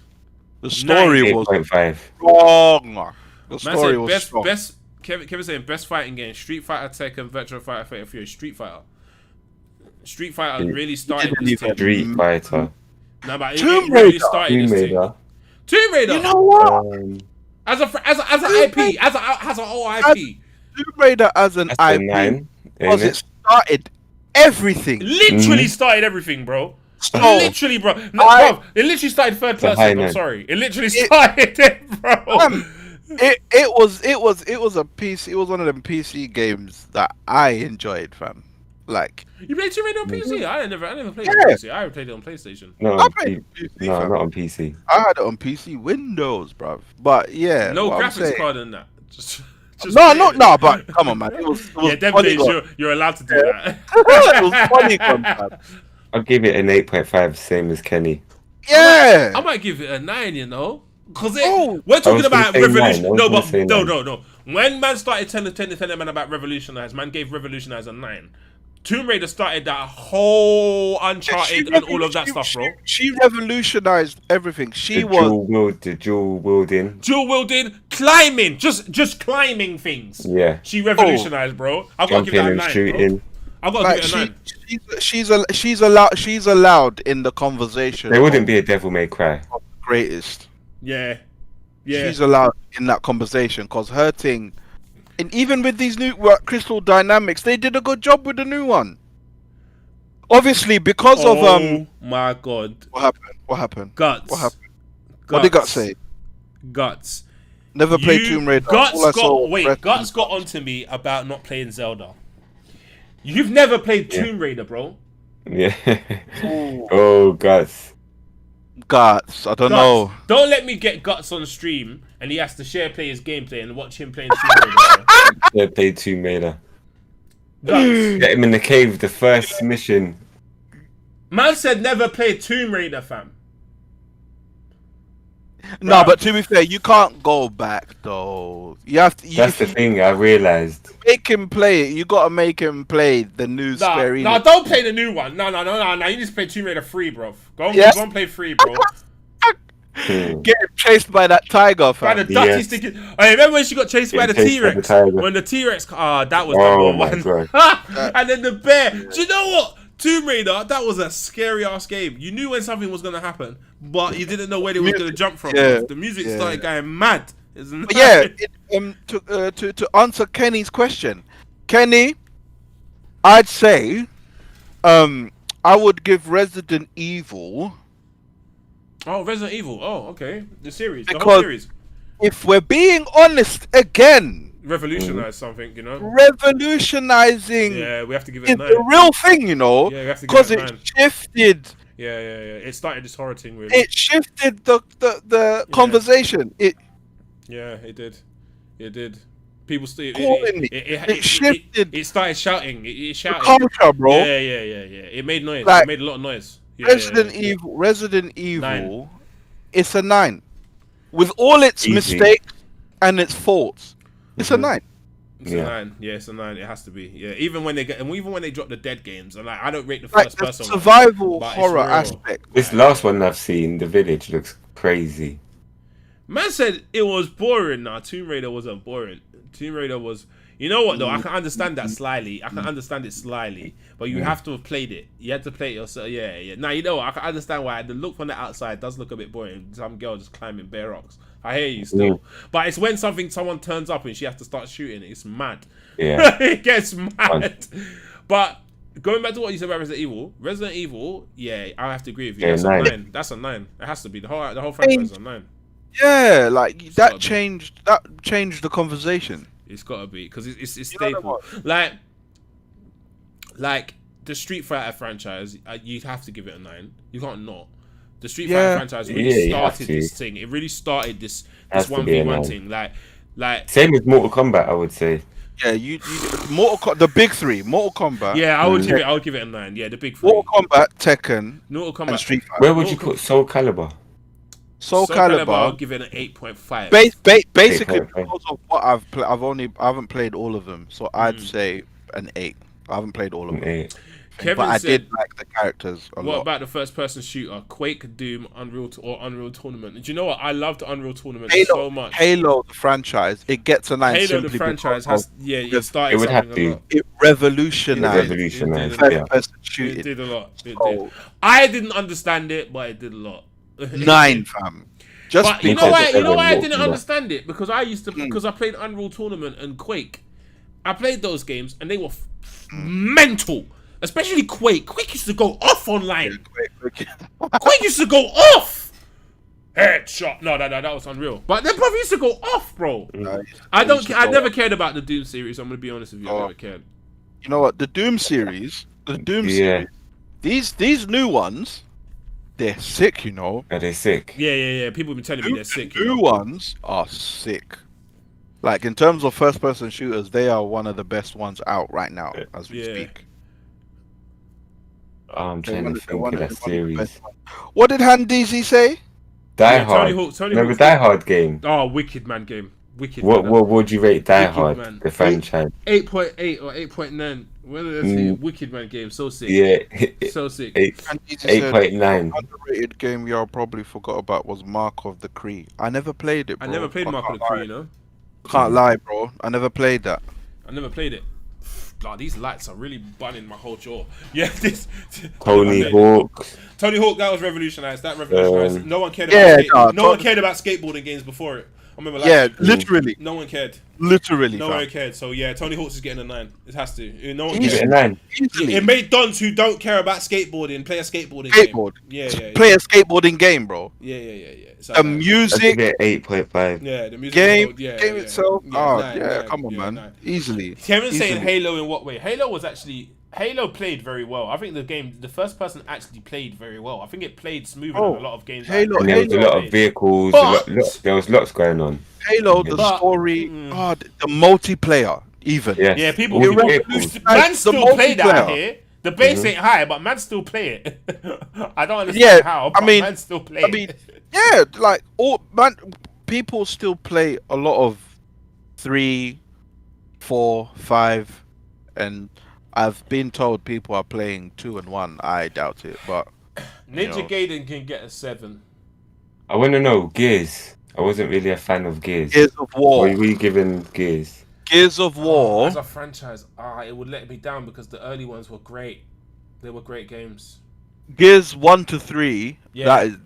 The story was 8.5. strong. The Man story said was strong. best. Kevin saying best fighting game: Street Fighter, Tekken, Virtua Fighter, Fatal Fury, Street Fighter. Street Fighter really started didn't this even thing. Street Fighter. No, but Tomb it really Raider. started Tomb this thing. Raider. Tomb Raider. You know what? as an IP, as a whole IP. Tomb Raider as an That's a IP 9. because ain't it started everything. Literally started everything, bro. So, Literally, bro. No, I- bro. It literally started third It's a high person. I'm nine. sorry. It literally started it, bro. it was a PC. It was one of them PC games that I enjoyed, fam. Like You played Tomb Raider on PC? I never played it Yeah. on PC. I played it on PlayStation. No, I on played P- PC, no, fam. not on PC. I had it on PC Windows, bruv. But yeah, No what I'm graphics saying- card in that. Just No, play it. no. But come on, man. It was Yeah, them funny, days God. you're allowed to do that. It was funny, God, man. I'll give it an 8.5, same as Kenny. Yeah. I might give it a 9, you know, because Oh. we're talking I was gonna about say revolution. 9, I was No, gonna but say no, 9. no. When man started telling man about revolutionize, man gave revolutionize a 9. Tomb Raider started that whole Uncharted and all of that stuff, bro. She revolutionized everything. She The was dual wielding. Dual wielding, climbing, just climbing things. Yeah. She revolutionized, bro. I've got to give Jumping that a and 9. shooting. Bro. I've got to like give it a 9. she's allowed in the conversation. There wouldn't of be a Devil May Cry. the greatest. Yeah. She's allowed in that conversation because her thing, and even with these new Crystal Dynamics, they did a good job with the new one. Obviously, because of Oh my god. what happened? Guts. What happened? What did Guts say? Guts. Never played Tomb Raider. All I Guts saw was Breath Guts got onto me about not playing Zelda. You've never played Tomb Raider, bro. Yeah. Oh, guts. Guts. I don't Guts, know. don't let me get Guts on stream and he has to share player's gameplay and watch him playing Tomb Raider. Bro. They played Tomb Raider. Guts. Get him in the cave, the first mission. Man said never played Tomb Raider, fam. No, Bruh. but to be fair, you can't go back though. You have to. That's the thing, I realised. Make him play it. You gotta make him play the new Square Enix. No, don't play the new one. No. You need to play Tomb Raider 3, bro. Go on play 3, bro. Get him chased by that tiger, By fam. the ducky Yes. sticking. I remember when she got chased by the Getting chased by T-Rex. the tiger. When the T-Rex, that was Oh number my one. And then the bear. Do you know what? Tomb Raider, that was a scary ass game. You knew when something was gonna happen, but you didn't know where they were gonna jump from. Yeah. The music Yeah. started going mad. But yeah, to answer Kenny's question, Kenny, I'd say, I would give Resident Evil Oh, Resident Evil. Oh, okay. The series, the whole Because series. if we're being honest again, Revolutionized something, you know. revolutionizing Yeah, we have to give it is a 9. the real thing, you know, Yeah, we have to give because it a it 9. shifted. Yeah. It started this horror thing, really. It shifted the conversation. Yeah, it did. It did. People still. It shifted It started shouting. It the shouted. culture, bro. Yeah. It made noise. Like, It made a lot of noise. Yeah, Resident Evil, 9. it's a 9. With all its Easy. mistakes and its faults, it's a 9. It's a 9. Yeah, it's a 9. It has to be. Yeah, even when they drop the dead games, and like I don't rate the Like first the person survival but it's horror real. aspect. This last one I've seen, The Village, looks crazy. Man said it was boring. Nah, Tomb Raider wasn't boring. Tomb Raider was. You know what though? I can understand that slightly. I can understand it slightly, but you have to have played it. You had to play it yourself. Yeah. Now you know what? I can understand why the look from the outside does look a bit boring. Some girl just climbing bare rocks. I hear you still, but it's when someone turns up and she has to start shooting. It's mad. Yeah. It gets mad. But going back to what you said about Resident Evil, yeah, I have to agree with you. Yeah, That's 9. a 9. That's a 9. It has to be the whole franchise is a 9. Yeah, like gotta that be. changed the conversation. It's gotta be because it's You know staple. what? Like the Street Fighter franchise, you have to give it a 9. You can't not. The Street Yeah. Fighter franchise really Yeah, you have started to. this thing. It really started this Has to be a 1v1 9. thing. Like Same as Mortal Kombat, I would say. Yeah, the big 3, Mortal Kombat, yeah, I would give it a 9. Yeah, the big 3. Mortal Kombat, Tekken, Mortal Kombat, and Street Fighter. Where would you put Soul Calibur? Soul I'll Calibur. give it an 8.5. Basically, 8.5. because of what I haven't played all of them, so I'd say an 8. I haven't played all of them, Eh. Kevin but I said, did like the characters a what lot. about the first-person shooter, Quake, Doom, Unreal Tournament? Do you know what? I loved Unreal Tournament Halo, so much. Halo, the franchise, it gets a 9 Halo, simply the franchise because has, it started It would have something a to. lot. it revolutionized Revolutionized, It did. yeah. first-person It shooting. did a lot. It So, did. I didn't understand it, but it did a lot. 9, fam. Just But you know because why? of You know why I everyone didn't walking understand it? Because because I played Unreal Tournament and Quake. I played those games and they were mental. Especially Quake. Quake used to go off online. Quake used to go off. Headshot. No, that was unreal. But they probably used to go off, bro. I never cared about the Doom series. I'm gonna be honest with you. I never cared. You know what? The Doom series, Yeah. these new ones, they're sick. You know, Are they sick? Yeah. People have been telling me they're sick. new ones are sick. Like in terms of first-person shooters, they are one of the best ones out right now as we Yeah. speak. I'm trying to They're think one of that the series. best ones. What did Handeezy say? Die Yeah, Hard. Tony Remember Hawk's Die Hard game? Oh, Wicked Man game. Wicked. What Man. would you rate Die Wicked Hard, Man. the franchise? 8.8 or 8.9. What did I say? Wicked Man game. So sick. Yeah, So sick. Handeezy said, 8.9. underrated game y'all probably forgot about was Mark of the Cree. I never played it, I bro. never played Mark of the Crew, you know. Can't lie, bro. I never played that. I never played it. God, these lights are really bunning my whole jaw. Yeah, this. Tony Hawk. Tony Hawk, that was revolutionized. That revolutionized. No one cared yeah, about no, one cared about skateboarding games before it. I remember. Yeah, literally. No one cared. Literally. No fam. one cared. So yeah, Tony Hawk's is getting a 9. It has to. No one Give it a cared. 9. Easily. It made dons who don't care about skateboarding play a skateboarding Skateboard. game. Yeah. Play a skateboarding game, bro. Yeah. So, The I'll music, give it 8.5. yeah, the music game, yeah, game itself. Oh, nine, yeah, nine, come on, man. nine. Easily. Kevin's saying Easily. Halo in what way? Halo played very well. I think the first person actually played very well. I think it played smoother than a lot of games. Halo- And there was a lot of vehicles. There was lots going on. Halo, the But- story, the multiplayer, even. Yes. Yeah, people All the man vehicles. still The play that multiplayer. here. The base ain't high, but man still play it. I don't understand Yeah, how. I But mean- man still play I mean, it. yeah, like people still play a lot of 3, 4, 5, and I've been told people are playing 2 and 1. I doubt it, but Ninja know. Gaiden can get a 7. I want to know Gears. I wasn't really a fan of Gears. Gears of War. What are we giving Gears? Gears of War. As a franchise, it would let me down because the early ones were great. They were great games. Gears 1 to 3. Yeah. That is,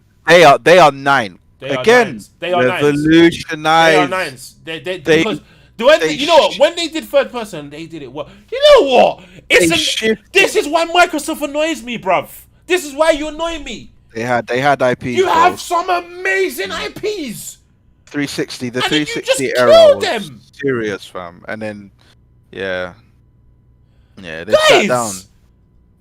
they are 9. They are Again, nines. They are nines. revolutionized. They are 9s. Because you know what? When they did third person, they did it well. You know what? This is why Microsoft annoys me, bruv. This is why you annoy me. They had IPs. You bro. have some amazing IPs. 360. The And then you 360 just era killed was them. serious, fam. And then, yeah, they Guys, sat down.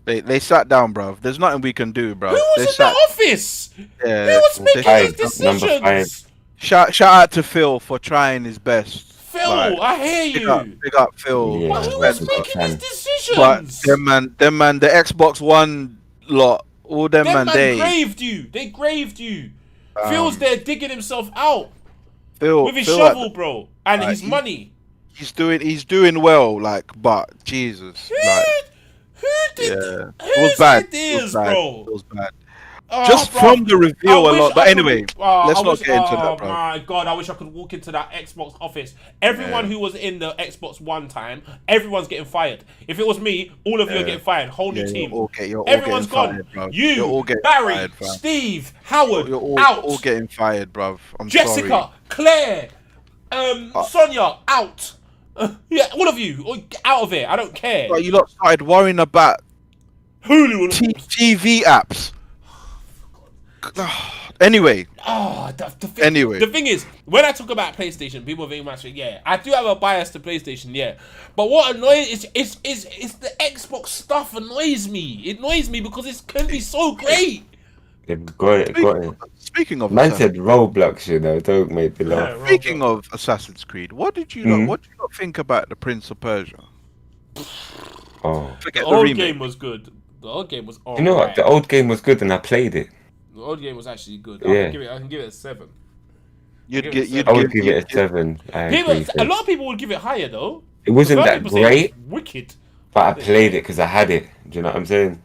They sat down, bruv. There's nothing we can do, bruv. who was They in sat. the office? Yeah, Who was making Five, these number decisions? Shout out to Phil for trying his best. Phil, Like, I hear you. Big up Phil. Yeah. But who that's was what I making can. these decisions? But them man, the Xbox One lot, all them Them man, they graved you. They graved you. Phil's there digging himself out Phil with his Phil shovel, bro, and his he- money. he's doing well, like, but Jesus, like, Who did? yeah, Whose it was bad. ideas, it was bad. bro? It was bad. Oh, Just bro. from the reveal I a wish lot, I but could- anyway, let's I not wish- get into that, bro. Oh my god, I wish I could walk into that Xbox office. Everyone who was in the Xbox One time, everyone's getting fired. If it was me, all of you are getting fired. Whole new team. You're all Everyone's getting gone. fired, bro. You, You're all getting Barry, fired, bro. Steve, Howard, You're all, out. all getting fired, bruv. I'm Jessica, sorry. Claire, Sonia, out. Yeah, all of you, get out of here. I don't care. But you lot started worrying about Hulu. TV apps. Anyway, The thing is, when I talk about PlayStation, people think much. Yeah, I do have a bias to PlayStation. Yeah, but what annoys is the Xbox stuff annoys me. It annoys me because it can be so great. They've got it. speaking of Man Assassin's- said Roblox, you know. Don't make me laugh. Yeah, speaking of Assassin's Creed, what did you not think about the Prince of Persia? Oh, Forget The the old remake. game was good. The old game was alright. you know what? The old game was good, and I played it. The old game was actually good. Yeah. I can give it a 7. You'd give get, it you'd I would give you'd it a 7. I People, agree. a lot of people would give it higher though. It wasn't Some that people say it great, was wicked. but I played it because I had it. Do you know what I'm saying?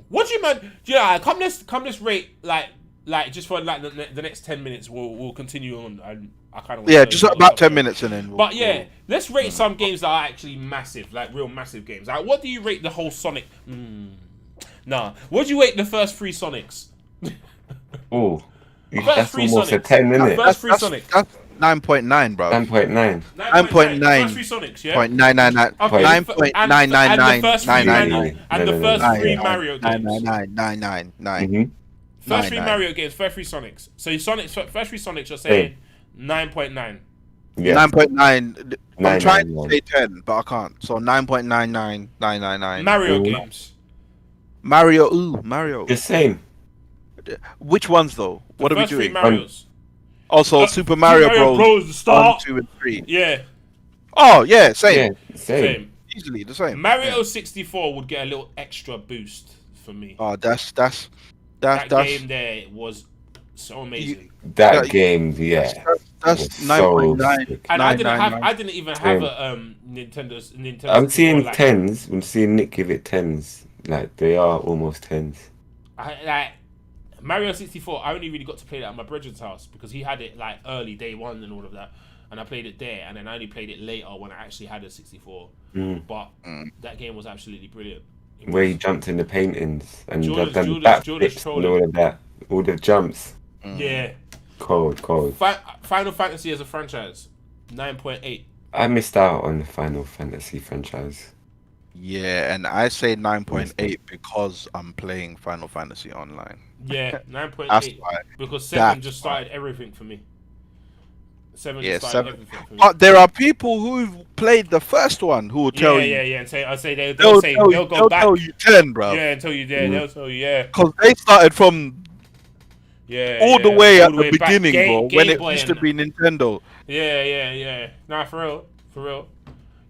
What do you man? Do you know? Come this rate like just for like the next 10 minutes. We'll continue on. And I kind of Yeah, just about 10 minutes and then. But yeah, let's rate some games that are actually massive, like real massive games. Like, what do you rate the whole Sonic? Nah. What do you rate the first 3 Sonics? Oh, First that's 3 almost a Sonics. 10, isn't it? First 3 Sonics. That's 9.9, bro. 9.9. 9.9. First 3 Sonics, yeah. 9.9. Okay, 9.999. And the first 3 Mario games. 9.9. First 3 9.9. Mario games, first 3 Sonics. So your first 3 Sonics, you're saying 9.9. Yeah. 9.9. I'm trying to 9.9. say 10, but I can't. So 9.99999. Mario Ooh. games. Mario. The same. Which ones though? What are we First 3 doing? Marios. Also, Super Mario Bros. the 1, start. 2, and 3. Yeah, Oh yeah, same. Yeah, same. same. Easily the same. Mario 64 would get a little extra boost for me. Oh, that's That game there was so amazing. That Yeah, game, yeah. that's was so 9.9. sick. And I didn't even have Same. a Nintendo. I'm seeing 64, like, 10s. I'm seeing Nick give it 10s. Like, they are almost 10s. like Mario 64. I only really got to play that at my brethren's house because he had it like early day one and all of that, and I played it there. And then I only played it later when I actually had a 64. But that game was absolutely brilliant. It Where was- he jumped in the paintings and Jordan's- done Jordan's backflips and trolling. all of that. All the jumps. Yeah. Cold. Final Fantasy as a franchise, 9.8. I missed out on the Final Fantasy franchise. Yeah, and I say 9.8 because I'm playing Final Fantasy Online. Yeah, That's 9.8 why. because 7 That's just started everything for me. 7 Yeah, just started 7. everything for me. But there are people who've played the first one who will tell you. Yeah. And I'll say they'll They'll say tell they'll you, go they'll back. tell you 10, bro. Yeah, until you there, they'll tell you Because they started from all the way at the back. beginning, bro, when Game it Boy used to and- be Nintendo. Yeah. Nah, for real.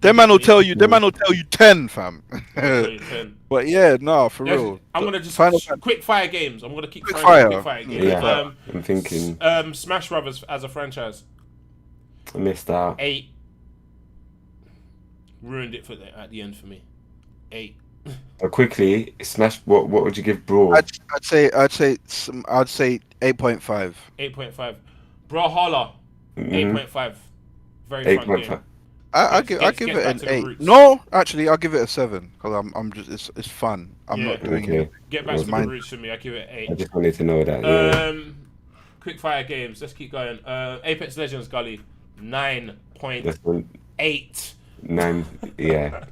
Them man will tell you 10, fam. Tell you 10. But yeah, no, for Yes, real. I'm gonna just Final Fan- quick fire games. I'm gonna keep Quick throwing fire. quick fire games. Yeah. I'm thinking Smash Brothers as a franchise, I missed out. 8. Ruined it at the end for me. 8. But quickly, Smash. What would you give Brawl? I'd say 8.5. 8.5. Brawlhalla, Mhm. 8.5. Very fun game. 8.5. I Gets- give gets it back an to the 8. roots. No, actually, I'll give it a 7 because I'm just it's fun. I'm Yeah. not doing Okay. it. Get back Well, to the mine- roots for me. I give it I 8. just wanted to know that. Yeah. Quick fire games. Let's keep going. Apex Legends Gully, 9.8. That's one. 9. Yeah.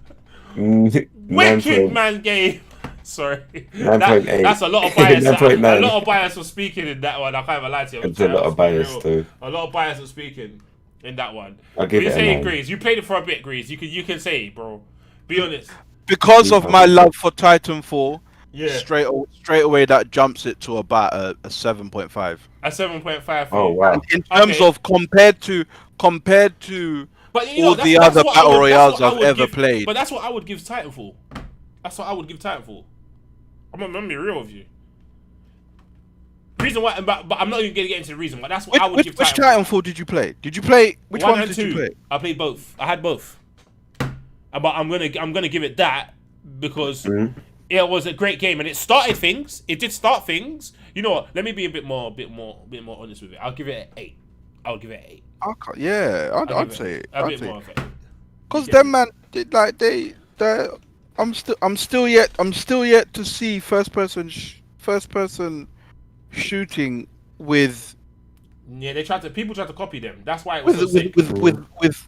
Wicked 9. man game. Sorry. 9.8. That's a lot of bias. 9.9. A lot of bias was speaking in that one. I can't even lie to you. It's a lot of bias, too. A lot of bias was speaking in that one. I'll give it a 9. Grease. You played it for a bit, Grease. You can say, bro. Be honest. Because of my love for Titanfall, Yeah. straight away that jumps it to about a 7.5. A 7.5. Oh wow! And in terms of compared to but, all the other battle royales I've ever played. But that's what I would give Titanfall. That's what I would give Titanfall. I'm gonna be real with you. Reason why, but I'm not even gonna get into the reason why. That's what I would give Titanfall. Which Titanfall did you play? Which one did you play? I played both. I had both. But I'm gonna give it that because it was a great game and it started things. It did start things. You know what? Let me be a bit more honest with it. I'll give it an 8. I'll give it an 8. I'd say it. A bit more. Because them man, they I'm still yet to see first person shooting with. Yeah, people tried to copy them. That's why it was with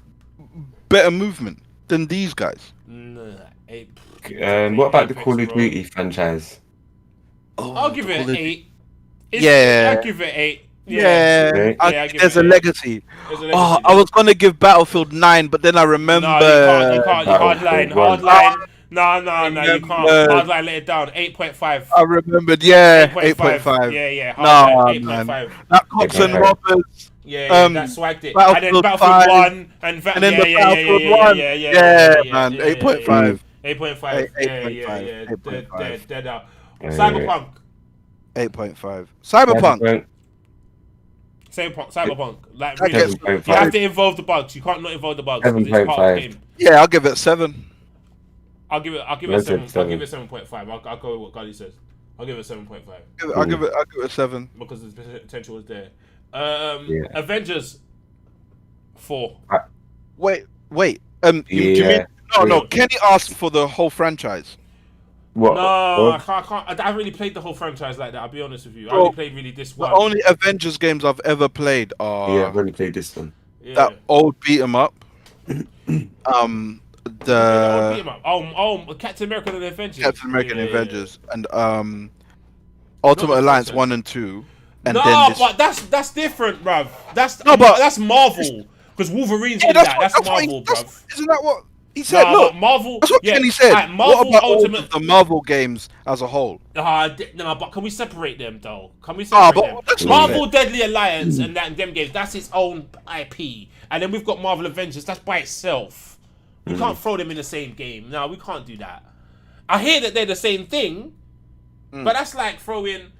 better movement than these guys. What about the Call of Duty franchise? I'll give it an 8. I'll give it 8. There's a legacy. I was gonna give Battlefield 9, but then I remember. No, you can't. Hardline. No, you can't. Hardline let it down. 8.5. I remembered. 8.5. Yeah. Hardline, 8.5. That Cox and Roberts. Yeah, that swagged it. And then Battlefield 1 and then the Battlefield 1. Yeah, man. 8.5. 8.5. Yeah. Dead out. Cyberpunk. 8.5. Cyberpunk. Like, really, you have to involve the bugs. You can't not involve the bugs. It's part of the game. Yeah, I'll give it 7. I'll give it 7. I'll give it 7.5. I'll go with what Gully says. I'll give it 7.5. I'll give it 7 because the potential was there. Avengers 4. Wait. Do you mean no? Kenny asked for the whole franchise. What? No, I can't. I haven't really played the whole franchise like that. I'll be honest with you. I only played really this one. The only Avengers games I've ever played are I've only played this one. That old beat 'em up. Captain America and the Avengers. Captain America and Avengers and Ultimate Alliance 1 and 2. And but that's different, bruv. That's Marvel because Wolverine's in that. That's Marvel, bruv. Isn't that what? He said, look, Marvel. That's what Kenny said. Marvel what about Ultimate... all of the Marvel games as a whole? No, but can we separate them though? Marvel Deadly Alliance and them games. That's its own IP, and then we've got Marvel Avengers. That's by itself. We can't throw them in the same game. No, we can't do that. I hear that they're the same thing, but that's like throwing.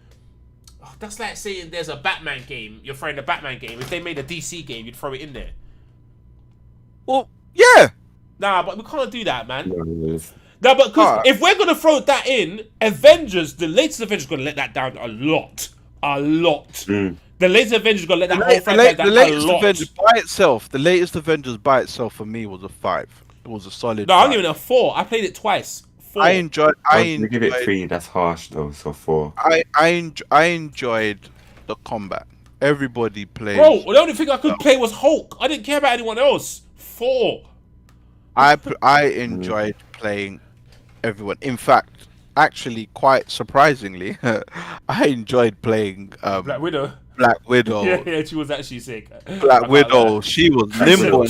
That's like saying there's a Batman game. You're throwing a Batman game. If they made a DC game, you'd throw it in there. Well, yeah. Nah, but we can't do that, man. No, but because if we're gonna throw that in, Avengers, the latest Avengers, gonna let that down a lot. The latest Avengers gonna let that whole franchise down a lot. The latest Avengers by itself for me was a 5. It was a solid. No, I'm giving it a 4. I played it twice. 4. I enjoyed. Give it 3. That's harsh though. So 4. I enjoyed the combat. Everybody played. Bro, the only thing I could play was Hulk. I didn't care about anyone else. 4. I enjoyed playing everyone. In fact, actually, quite surprisingly, I enjoyed playing Black Widow. Yeah, she was actually sick. Black Widow, she was nimble.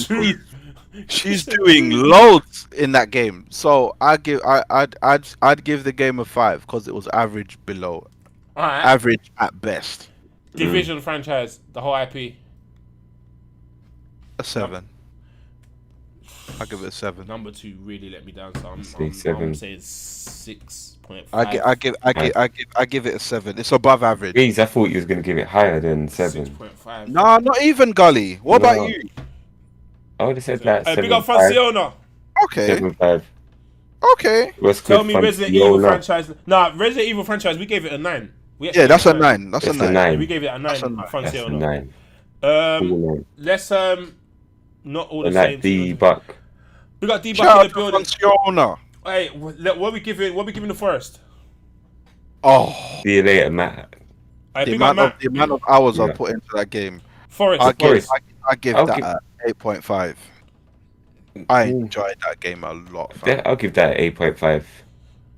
And she's doing loads in that game. So I'd give the game a 5 because it was average below, average at best. Division franchise, the whole IP. A 7. I'll give it a 7. Number 2 really let me down, so I'm saying 6.5. I give it a 7. It's above average. Jeez, I thought you was gonna give it higher than 7. 6.5. Nah, not even Gully. What about you? I would have said that. Big up Franciona. Okay. 7.5. Okay. Tell me Resident Evil franchise. Nah, Resident Evil franchise. We gave it a 9. That's a 9. That's a 9. Yeah, we gave it a 9. Franciona. Let's not all the same. D-Buck. We got D-Buck in the building. Franciona. Hey, what are we giving? What are we giving the first? Oh, See you later, Matt. The amount of hours I put into that game. Forest. I give that 8.5. I enjoyed that game a lot. I'll give that 8.5.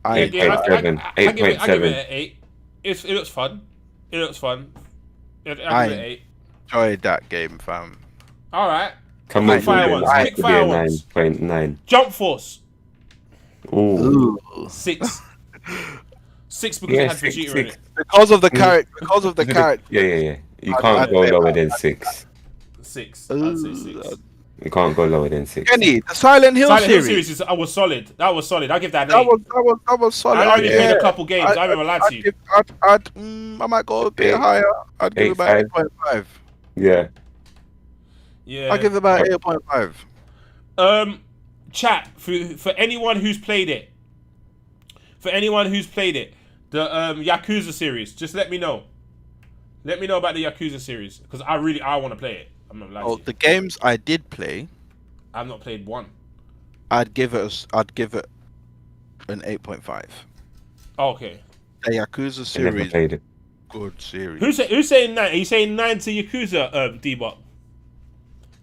I Yeah, I give it 8.7. an 8. It looks fun. It looks fun. I give it an 8. enjoyed that game, fam. All right. Come Quick on, fire Jordan. ones. It has Quick to be fire a ones. 9.9. Jump Force. Ooh. 6. 6 because Yeah, it had six, Vegeta in it. six. Because of the character. Because of the character. Yeah. You I'd can't go say lower that. than 6. 6. I'd say 6. You can't go lower than 6. Kenny, the Silent Hill Silent Hill series. series was solid. That was solid. I'll give that an 8. That was solid. I only Yeah. played a couple games. I remember lied to you. I might go a bit higher. I'd give it about 8.5. Yeah. Yeah. I'd give it about 8.5. Chat for anyone who's played it. For anyone who's played it, the Yakuza series, just let me know. Let me know about the Yakuza series because I want to play it. I'm not lying. Oh, the games I did play, I've not played one. I'd give it an 8.5. Okay. The Yakuza I never series, played it. good series. Who's saying 9? Are you saying 9 to Yakuza, D-Bot?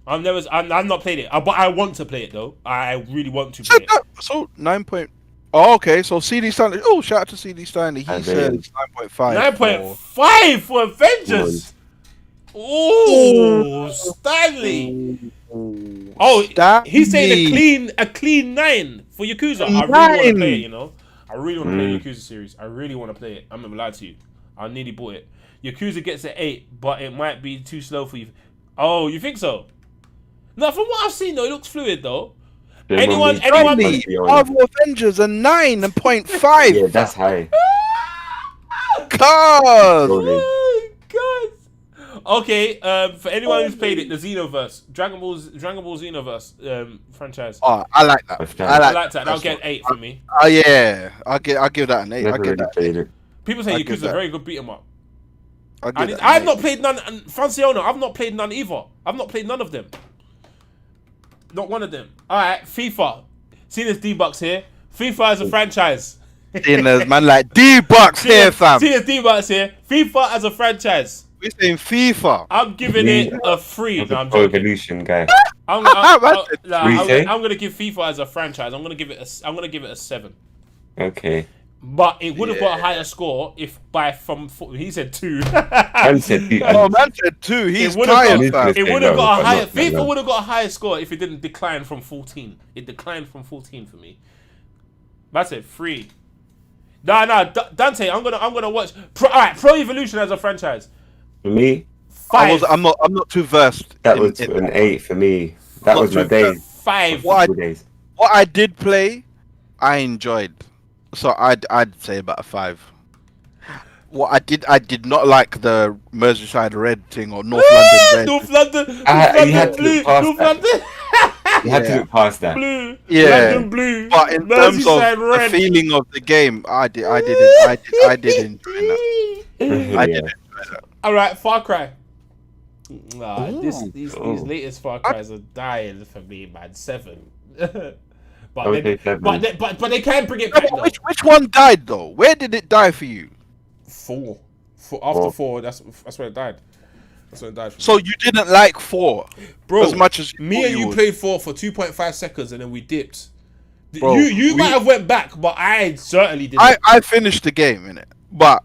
I've not played it, but I want to play it though. I really want to play it. So 9 point. Oh, okay. So CD Stanley. Oh, shout out to CD Stanley. He says 9.5. 9.5 for Avengers. Ooh, Stanley. Oh, Stanley. he's saying a clean 9 for Yakuza. I really want to play it, you know. I really want to play the Yakuza series. I really want to play it. I'm not gonna lie to you. I nearly bought it. Yakuza gets an 8, but it might be too slow for you. Oh, you think so? No, from what I've seen though, it looks fluid though. Anyone? Marvel Avengers a 9.5. Yeah, that's high. God. Oh, God. Okay, for anyone who's played it, the Xenoverse, Dragon Ball Xenoverse franchise. Oh, I like that. I like that. That'll get 8 for me. Oh yeah, I'll give that an 8. Never really played it. People say Yakuza's a very good beat 'em up. I've I've not played none. And Franciano, I've not played none either. I've not played none of them. Not one of them. All right, FIFA. See this D-Bucks here. FIFA as a franchise. Seeing this man like D-Bucks here, fam. See this D-Bucks here. FIFA as a franchise. We're saying FIFA. I'm giving it a 3. No, I'm Pro joking. Evolution guy. I'm gonna give FIFA as a franchise. I'm gonna give it a 7. Okay. But it would have got a higher score if he said 2. Man said 2. Oh, man said 2. He's It tired, fam. It would have got a higher. FIFA FIFA would have got a higher score if it didn't decline from 14. It declined from 14 for me. That's it. 3. Nah, Dante. I'm gonna watch. Alright, Pro Evolution as a franchise. For me, 5. I'm not too versed. that was an 8 for me. That was my day. 5. What days. I did play, I enjoyed. So I'd say about a 5. What I did not like the Merseyside red thing or North London red. North London You had to blue. look past North that. London You had to look past that. blue. Yeah. London blue. But in terms of Merseyside the red. feeling of the game, I did enjoy that. I did Yeah. enjoy that. All right, Far Cry. Nah, these Ooh. latest Far Cries are dying for me, man. 7. But Okay, they, 7. but they can bring it back though. Which one died though? Where did it die for you? 4. After 4, that's when it died. That's when it died. For So me. you didn't like 4, Bro, as much as me and you would. played 4 for 2.5 seconds and then we dipped. Bro, you might have went back, but I certainly didn't. I finished the game in it, but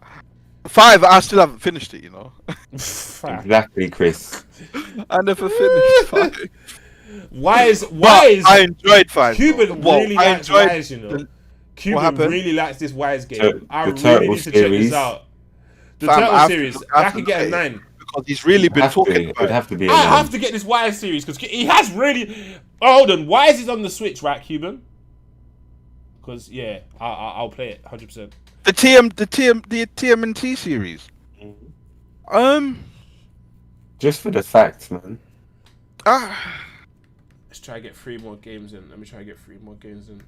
5 I still haven't finished it. You know, Exactly, Chris. I never finished 5. Wise. I enjoyed 5. Cuban though. really I likes enjoyed Wise, you know. the- Cuban happened? really likes this Wise game. So, I the really Turtle need to check series. this out. The Fam, Turtle I have series, to- I I have could to get a say, 9. because he's really been talking It about would it. have to be a I 9. have to get this Wise series because he has really. Oh, hold on, Wise is on the Switch, right, Cuban? Because yeah, I'll play it 100%. The TMNT series. Just for the facts, man. Let's try to get 3 more games in. Let me try to get 3 more games in.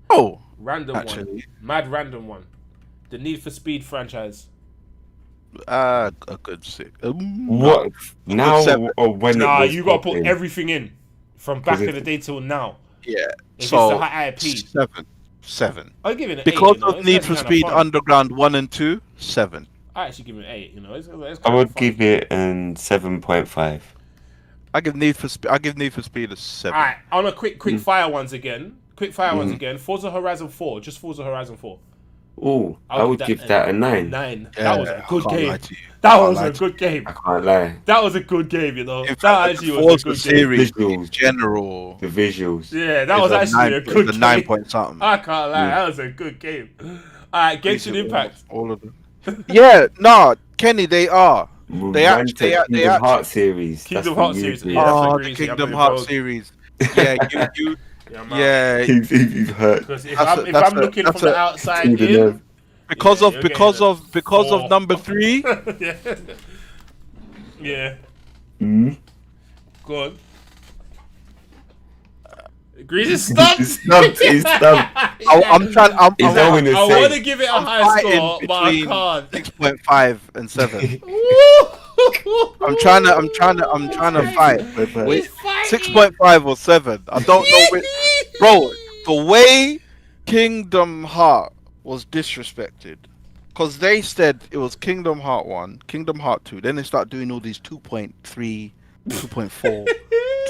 Oh, Random one, actually, mad random one. The Need for Speed franchise. a good 6. What? Now 7. or when Nah, it was you gotta put popping? everything in from back Is in the day till now. Yeah. If So it's the high IP, 7. I'll give it an 8. Because You know? of It's Need actually for kinda Speed fun. Underground 1 and 2, 7. I actually give it an 8. You know, it's I kinda would fun. give it an 7.5. I give Need for Speed a 7. Alright, on a quick fire ones again. quick fire ones again. Forza Horizon 4, just Forza Horizon 4. Oh, I would give that a 9. 9. Yeah, That was a good game. That was a good game. I can't lie. That was a good game, you know. In That fact, actually the was a good series game. in general. The visuals. Yeah, that was actually a good game. 9 point something. I can't lie, that was a good game. Alright, Genshin Impact. All of them. Yeah, no, Kenny, they are. They actually. Kingdom Hearts series. Kingdom Hearts series. Oh, Yeah, the Kingdom Hearts series. Yeah, you. Yeah. You've heard. Because if I'm looking from the outside in, because of number 3. yeah. Yeah. Go on. Grease is stumped. He's stumped. I'm trying. I want to give it a high score, but I can't. 6.5 and 7. I'm trying to fight. Wait, 6.5 or 7. I don't know which. Bro, the way Kingdom Heart was disrespected, because they said it was Kingdom Heart 1, Kingdom Heart 2, then they start doing all these 2.3, 2.4,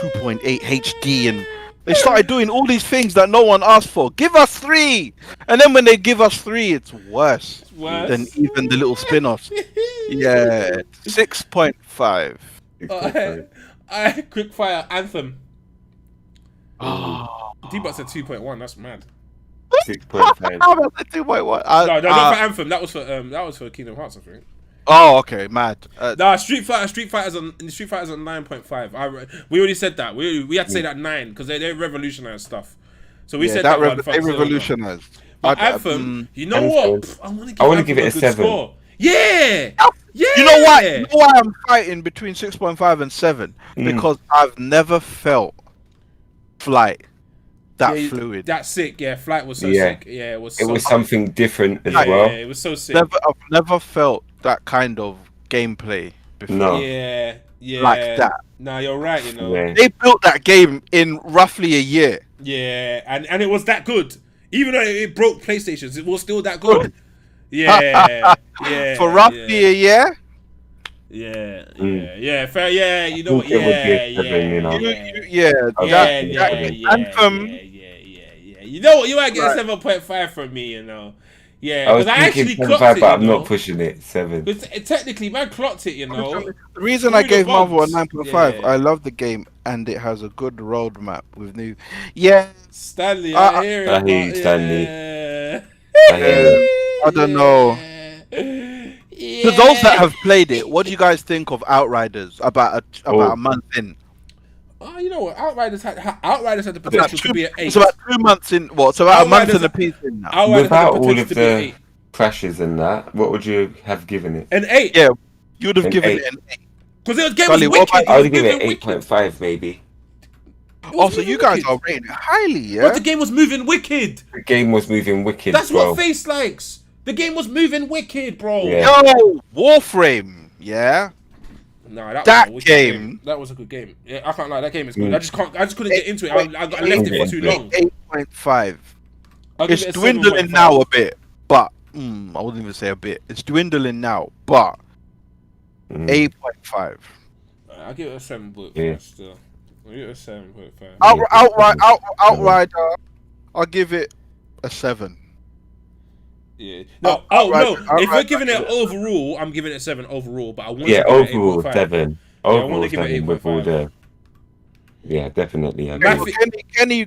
2.8 HD, and they started doing all these things that no one asked for. Give us 3! And then when they give us 3, it's worse than even the little spin-offs. Yeah, 6.5. Quick fire Anthem. D-Bot said 2.1. That's mad. 6.5. How about the 2.1? No, not for Anthem. That was for Kingdom Hearts, I think. Oh, okay, mad. Nah, Street Fighter's on 9.5. We already said that. We had to say that 9 because they revolutionized stuff. So we said that they revolutionized. But Anthem, you know what? I want to give it a 7. Score. Yeah. You know why? You know why I'm fighting between 6.5 and 7? Because I've never felt Flight that fluid. That's sick. Yeah, Flight was so sick. Yeah, it was. It was something different as well. Yeah, it was so sick. I've never felt that kind of gameplay before. No. Yeah. Like that. No, you're right. You know. Yeah. They built that game in roughly a year. Yeah, and it was that good. Even though it broke PlayStations, it was still that good. Yeah. For roughly a year. Yeah, fair. Yeah, you know what? Anthem. You know what? You might get a 7.5 from me. You know. Yeah, I was because I actually thinking 7.5, clocked it. but I'm not pushing it. 7. Technically, man, clocked it. You know. The reason I gave Marvel a 9.5, I love the game and it has a good roadmap with new. Yeah, Stanley, I hear it. I hear you, Stanley. I don't know. To those that have played it, what do you guys think of Outriders about a month in? Oh, you know what? Outriders had the potential to be an 8. It's about 2 months in. What? It's about a month and a piece in now. Without all of the crashes and that, what would you have given it? An 8. Yeah, you would have given it an 8. Because the game was wicked. I would give it 8.5 maybe. Oh, so you guys are rating it highly, yeah? But the game was moving wicked. The game was moving wicked. That's what Face likes. The game was moving wicked, bro. Yeah. Yo, Warframe, yeah. No, that game. Game. That was a good game. Yeah, I can't lie. That game is good. I just couldn't get into it. I left it for too long. 8.5. It's dwindling now a bit, but I wouldn't even say a bit. It's dwindling now, but 8.5. I'll give it a 7.5 still. I'll give it a 7.5. Outrider, I'll give it a 7. Yeah. No. No. If we're giving it overall, I'm giving it a 7 overall. But I want to give overall it 7. Overall, I 7 with all the. Yeah, definitely.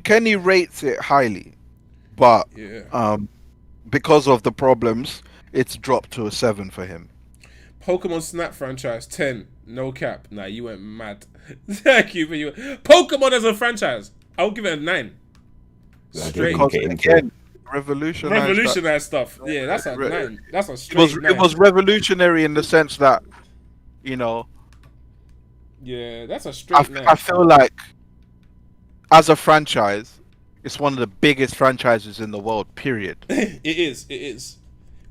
Kenny rates it highly, but because of the problems, it's dropped to a 7 for him. Pokemon Snap franchise 10. No cap. Nah, you went mad. Thank you for you. Pokemon as a franchise, I'll give it a 9. Straight. Again, revolutionized stuff. Yeah, that's a 9. That's a straight 9. It was revolutionary in the sense that, you know. Yeah, that's a straight 9. I feel like, as a franchise, it's one of the biggest franchises in the world. Period. It is.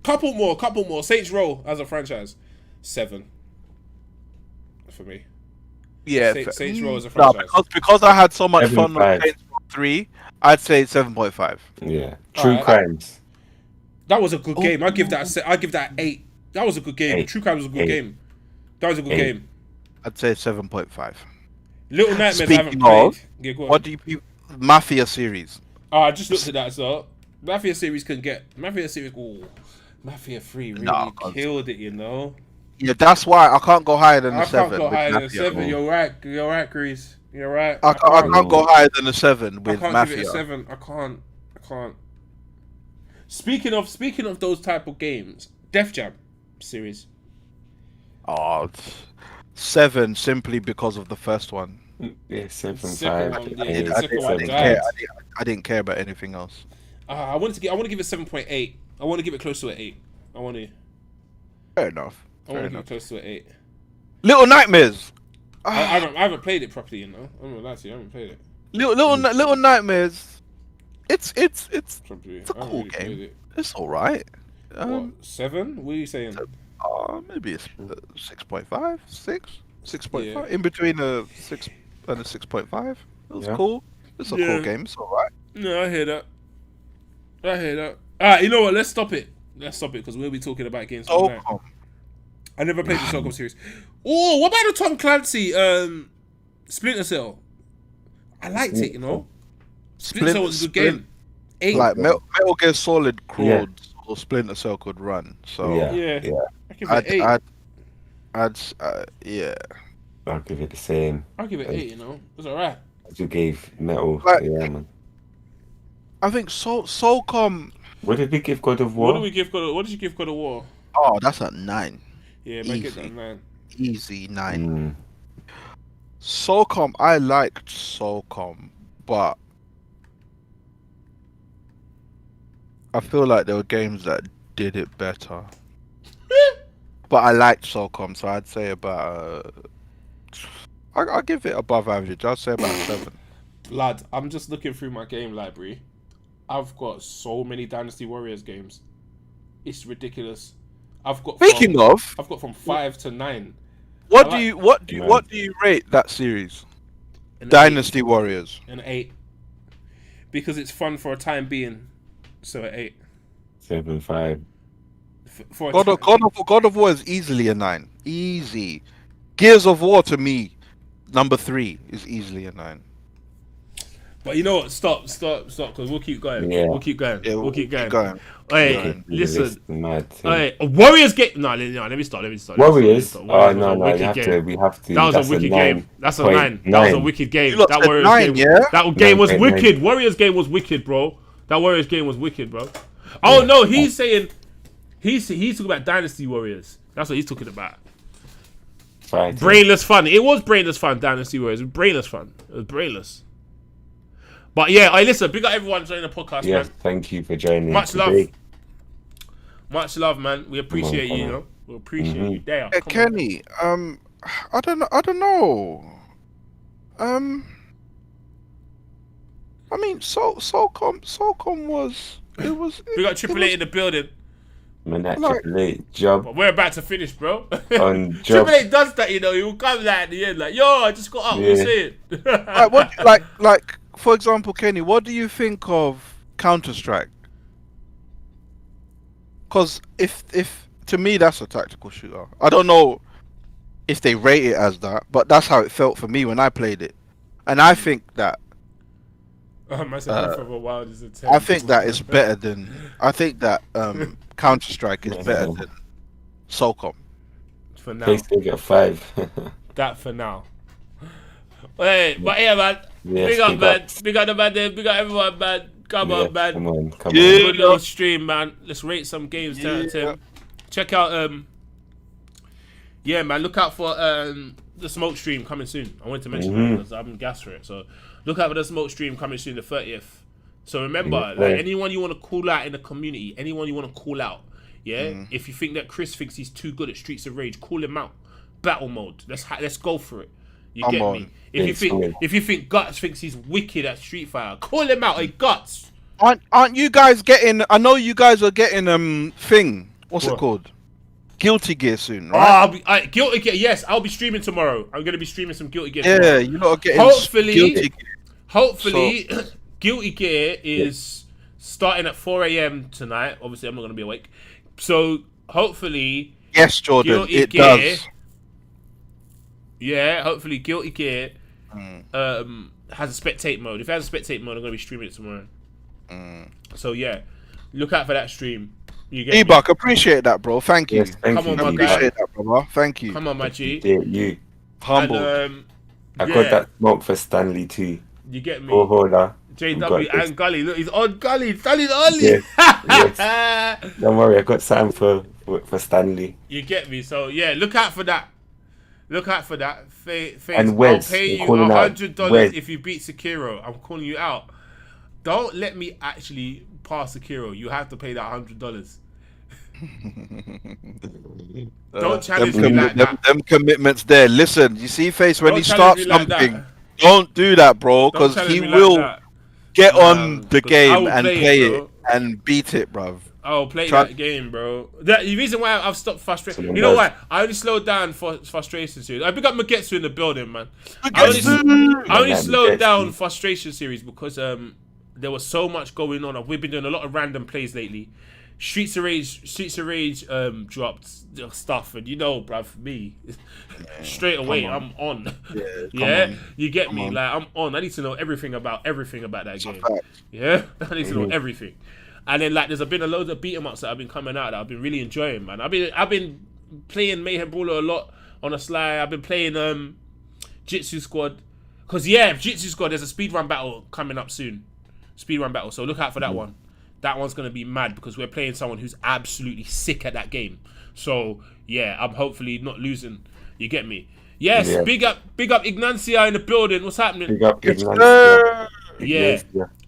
Couple more. Saints Row as a franchise, 7. For me. Yeah, Saints Row as a franchise. Because I had so much fun with Saints Row 3, I'd say 7.5. Yeah, True Crimes. That was a good game. I give that 8. That was a good game. 8. True Crimes was a good game. That was a good game. I'd say 7.5. Little Nightmares I haven't played. What do you Mafia series? Oh, I just looked at that. So Mafia series can get Mafia series. Ooh, Mafia 3 really killed it. You know. Yeah, that's why I can't go higher than the I 7. can't go higher than Mafia. 7. You're right. You're right, Grease. You're right. I can't go higher than the 7 with I can't Mafia. give it a 7. I can't. Speaking of those type of games, Def Jam series. Oh, 7 simply because of the first one. Yeah, 7, Second 5. one, yeah, the second one I didn't care about anything else. I want to give it 7.8. I want to give it close to an 8. I want to Fair enough. give it close to an 8. Little Nightmares. I haven't played it properly, you know. I'm not gonna lie to you, I haven't played it. Little Nightmares. It's Properly. a cool game. It's all right. What, 7? What are you saying? Maybe it's 6.5, 6.5, Yeah. in between a 6 and a 6.5. It was Yeah. cool. It's a cool game. It's all right. No, I hear that. Alright, you know what? Let's stop it because we'll be talking about games all night. I never played the SOCOM series. Oh, what about the Tom Clancy Splinter Cell? I liked it, you know. Splinter Cell was a good game. 8. Like Metal Gear Solid crawled, or Splinter Cell could run. So Yeah. I give it 8. Yeah. I'll give it the same. I'll give it 8, you know. It's alright. As you gave Metal. Like- Yeah, man. I think Soulcom. What did we give God of War? What did you give God of War? Oh, that's a 9. Yeah, make it that 9. Easy 9. Soulcom, I liked Soulcom, but I feel like there were games that did it better. But I liked Soulcom, so I'd say about. I'll give it above average. I'd say about 7. Lad, I'm just looking through my game library. I've got so many Dynasty Warriors games. It's ridiculous. I've got from 5 to 9. What do you rate that series? Dynasty Warriors. An 8. Because it's fun for a time being. So an 8. 7, 5. God of War is easily a 9. Easy. Gears of War to me, number 3 is easily a 9. But you know what? Stop, because we'll keep going. Yeah. We'll keep going. Yeah, we'll keep going. Hey, listen. Mad Warriors game. No, let me start. Warriors? Warriors No, we have to. That was a wicked game. That's a 9. That was a wicked game. You lot That said Warriors 9, game. yeah? That game was 9. wicked. Warriors game was wicked, bro. That Warriors game was wicked, bro. Oh no, he's saying he's talking about Dynasty Warriors. That's what he's talking about. Fighting. Brainless fun. It was brainless fun. Dynasty Warriors. It was brainless fun. It was brainless. But yeah, listen. Big up everyone joining the podcast, Yes, man. thank you for joining. Much today. love. Much love, man. We appreciate you, you know. We appreciate you. There. Kenny, I don't know. I mean, Soulcom was. It was. We got Triple A in the building. Man, that Like- Triple Eight job But we're about to finish, bro. on job. Triple A does that, you know. He will come like at the end, like, yo, I just got up. Yeah. You see it? Like for example, Kenny, what do you think of Counter-Strike? Because if to me that's a tactical shooter. I don't know if they rate it as that, but that's how it felt for me when I played it, and I think that. Myself from a wild is a 10. I think that is better than. I think that Counter Strike is better than Soulcom. For now. They still get 5. That for now. Hey, but yeah, man. Yes, big up, big man. up. Big up the man there. Big up everyone, man. Come on, man. Come on. Yeah. Good little stream, man. Let's rate some games. Yeah. Check out yeah, man. Look out for the smoke stream coming soon. I wanted to mention that because I'm gassed for it. So look out for the smoke stream coming soon, the 30th. So remember, like anyone you want to call out in the community, anyone you want to call out, yeah. If you think that Chris thinks he's too good at Streets of Rage, call him out. Battle mode. Let's go for it. You Come get on. me? If you think Guts thinks he's wicked at Street Fighter, call him out. Hey, Guts. Aren't you guys getting? I know you guys are getting thing. What's it called? Guilty Gear soon, right? Guilty Gear. Yes, I'll be streaming tomorrow. I'm gonna be streaming some Guilty Gear. Yeah, tomorrow. you lot are getting. Hopefully, Guilty Gear is starting at 4 a.m. tonight. Obviously, I'm not gonna be awake. So hopefully, Yes, Jordan, Guilty it Gear, does. Yeah, hopefully Guilty Gear has a spectate mode. If it has a spectate mode, I'm gonna be streaming it tomorrow. So yeah, look out for that stream. You get E-Buck, appreciate that, bro. Thank you. Yes, thank Come you. on, my guy. Appreciate that, brother. Thank you. Come on, my G. You. Humble. And, I got that smoke for Stanley too. You get me. Oh, holder. JW and Gully. Look, he's on Gully. Stanley's only. Yes. Don't worry, I got something for Stanley. You get me. So yeah, look out for that. Look out for that. Face, And I'll Wes, pay you calling out $100 Wes. if you beat Sekiro. I'm calling you out. Don't let me actually pass Sekiro. You have to pay that $100. Don't challenge me like that. Them commitments there. Listen, you see, Face, when Don't he challenge starts me like something, that. don't do that, bro, Don't because challenge he me like will that. get on the 'cause I game will and play play it, it bro. and beat it, bruv. I'll play Try- that game, bro. The reason why I've stopped frustration. Someone You know does. why? I only slowed down for frustration series. I pick up Magetsu in the building, man. I Magetsu! only Yeah, slowed Magetsu. down frustration series because there was so much going on. We've been doing a lot of random plays lately. Streets of Rage dropped stuff, and you know, bruv, me straight away I'm on. Yeah, you get me. Like I'm on. I need to know everything about that game. Yeah, I need to know everything. And then like there's been a load of beat 'em ups that have been coming out that I've been really enjoying, man. I've been playing Mayhem Brawler a lot on the sly. I've been playing Jitsu Squad. Cause yeah, Jitsu Squad, there's a speedrun battle coming up soon. Speedrun battle. So look out for that one. That one's gonna be mad because we're playing someone who's absolutely sick at that game. So yeah, I'm hopefully not losing. You get me? Yes, Yeah. big up Ignacia in the building. What's happening? Big up Sir. Yeah.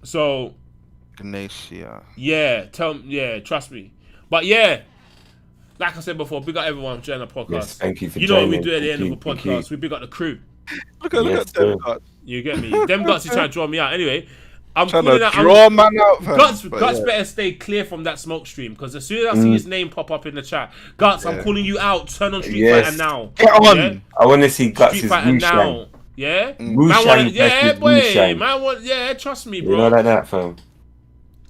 So Ignacia. yeah, trust me. But yeah, like I said before, big up everyone joining the podcast. Yes, thank you for You know what we joining. do at the end Thank of the you, thank podcast. We big up the crew. Look at Yes, them sir. guys. You get me? Them guts is trying to draw me out. Anyway, I'm Trying calling to out. draw man out, fam. Guts But Guts yeah. better stay clear from that smoke stream because as soon as I see his name pop up in the chat, Guts, I'm calling you out. Turn on Street Yes. Fighter now. Get on. Yeah? I want to see Guts' Street Fighter now. Wushang. Yeah? Wushang Yeah, versus boy. Wushang. Man want, yeah, trust me, You bro. know like that, fam?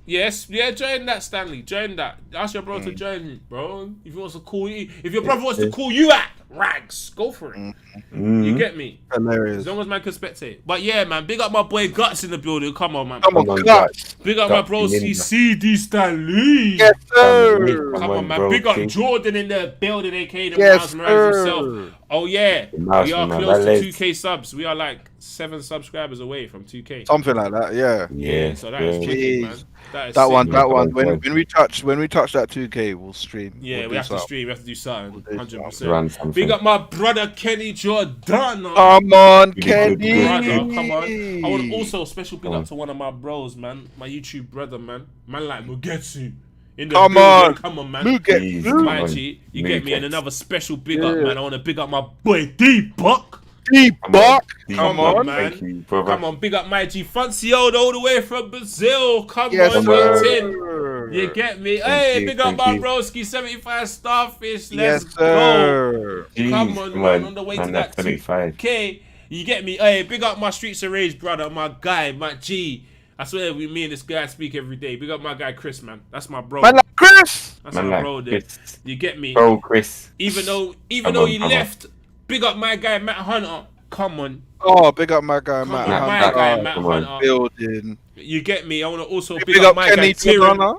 Yes, yeah, join that, Stanley. Join that. Ask your bro to join me, bro. If he wants to call you, if your brother wants to call you out, rags, go for it. You get me? Hilarious. As long as man can spectate. But yeah, man, big up my boy Guts in the building. Come on, man. Come on, on, Guts. Big up my Guts, bro Ninja. CD Stanley. Yes, sir. Come on, man. bro, Big up King. Jordan in the building, aka the Yes, Miles Morales sir. himself. Oh yeah, Mouse we are man, close to that 2K subs. We are like 7 subscribers away from 2K. Something like that, yeah. Yeah. So that is yeah. wicked, man. Jeez. That is That sick. one. When When we touch that 2K, we'll stream. Yeah, We'll we do have to something. stream. We have to do something. do 100%. Run something. Big up my brother Kenny Jordan. Come on, Good, Kenny. good, Brother, come on. I want also special big up to one of my bros, man. My YouTube brother, man. Man like Mugetsu. In the Come building. on. Come on, man. Please, Muget. come My on. G, you get me? And Muget. another special big up, Yeah. man. I want to big up my boy D-Buck. D-Buck. Come Come on, on. man. Thank you, brother. Come on, big up my G. Fancio all the way from Brazil. Come Yes, on, sir. Martin. You get me? Hey, you, big up thank my you. broski, 75 Starfish. Let's Yes, go. sir. Jeez, Come on, man, on the way to man, that that's 25. 2K. You get me? Hey, big up my Streets of Rage brother, my guy, my G. I swear, me and this guy speak every day. Big up my guy Chris, man. That's my bro. Man like Chris. That's Man my like bro there. Chris. You get me? Bro, Chris. Even though Come he on. left, big up my guy Matt Hunter. Come on. Oh, big up my guy, Come Matt. on, my Hunter. guy Matt Come on. Hunter. Building. You get me? I want to also Big up my Kenny guy Tyrion. Tirana.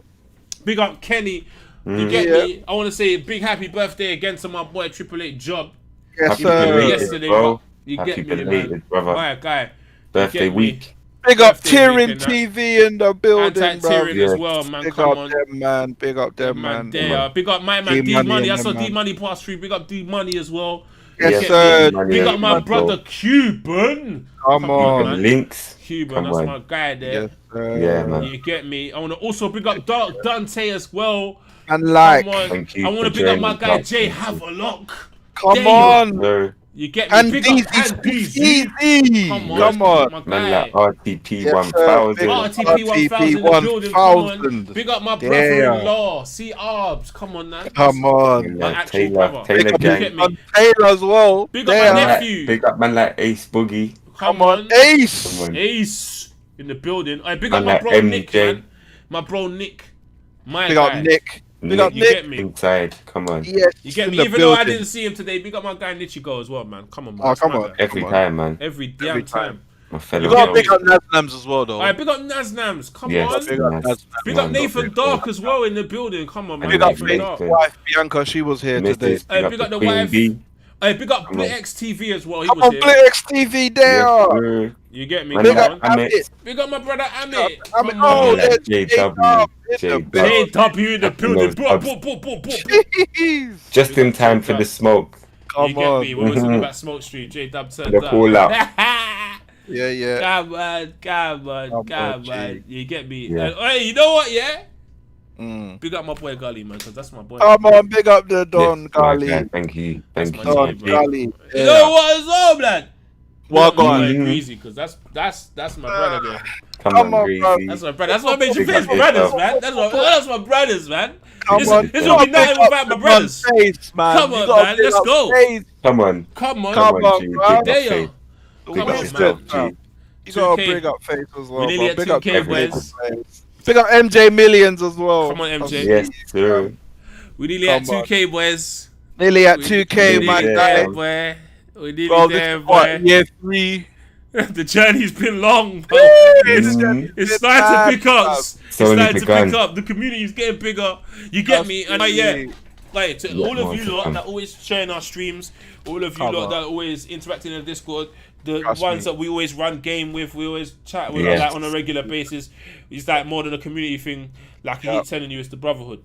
Big up Kenny. You get Yeah. me? I want to say a big happy birthday again to my boy Triple Eight Job. Yes, Happy sir. belated, Yesterday, bro. but you Happy get me, belated, man. brother. My guy. Birthday get me? week. Big up Birthday Tyrion weekend, TV in the building, bro. Anti-Tyrion as Yeah. well, man. Big Come up on. them, man. Big up them, man. There. Big up my man D D-Money Money. I and saw them, man. D Money pass through. Big up D Money as well. Yes, Yeah. sir. Money Big and up my man, brother bro. Cuban. Come on. man. Links. Cuban, Come that's on. my guy there. Yes, sir. Yeah, man. You get me? I want to also big up Dark Dante as well. And like, Come on. Thank you I want to for big up my joining guy the Jay club. Havelock. come There on. Sir, You get me? And Big easy, up and easy. easy. Come on. Come on. My man, guy. like RTP Yes, 1000. sir. RTP 1000 in the building. Come on. 1000. Big up my Yeah. brother-in-law. C. Arbs. Come on, man. Come on. My Yeah, actual Taylor, brother. Taylor Big up Get gang. me? on Taylor as well. Big up There. my Man, nephew. Big up man like Ace Boogie. Come on. Ace. Come on. Ace in the building. I big Man up my like bro Nick, MJ. man. My bro Nick. My Big guy. up Nick. Big up You Nick. get me? Inside. Come on. Yes. You get in me? the Even though I building. didn't see him today, big up my guy Nichigo as well, man. Come on, man. Oh, That's come my on. guy. Every Come on. time, man. Every damn Every time. time. My fellow. You gotta big up Naznams as well, though. Alright, big up Naznams. Come Yes, on. Big up Nathan Dark as well in the building. Come on, man. Big up Nathan Dark. Faith's wife Bianca. She was here today. Big up the wife. Hey, big up Playerz TV as well. He Come was on, here. Playerz TV there. Yes, You get me? Big Come up on. Amit. Big up my brother Amit. I'm Come on. JW in the building. Jeez. just in time for the smoke. You get Come me? on. We're talking about Smoke Street. J-Dub turned The up. call out. Yeah. Come on. Come on, G. You get me? Yeah. Hey, you know what? Yeah. Mm. Big up my boy Gully, man, because that's my boy. Come on, big up the Don Gali. Thank you. That's Thank my you. Don Don bro. Gali. You know what as well, man? What going? going? Greasy, because that's my brother there. Come on, bro. Greasy. That's my brother. That's what made you Big face up brothers, yourself. man. That's my brothers, man. Come This on. would be nothing without my brothers. Face, man. Come on, You gotta man, big let's up go. Face. Come on. Come on. Come on, G. bro. Big up There you Faith. are. Big Come up on, yourself, man. G. You gotta 2K. big up Face as well. We nearly bro. at Big up 2K, boys. Face. Big up MJ Millions as well. Come on, MJ. Yes, sir. We nearly at Come on. 2K, boys. Nearly at We 2K, nearly my there, guy. boy. We nearly Bro, there, this is what, boy. year 3. The journey's been long, bro. Mhm. It's starting to pick up. It's only starting to begun. pick up. The community's getting bigger. You get me? And like to Yeah, all of man, you lot come. that always sharing our streams, all of you Come lot on. that always interacting in the Discord, the Trust ones me. that we always run game with, we always chat with Yeah. like on a regular basis. It's like more than a community thing. Like I keep telling you, it's the brotherhood,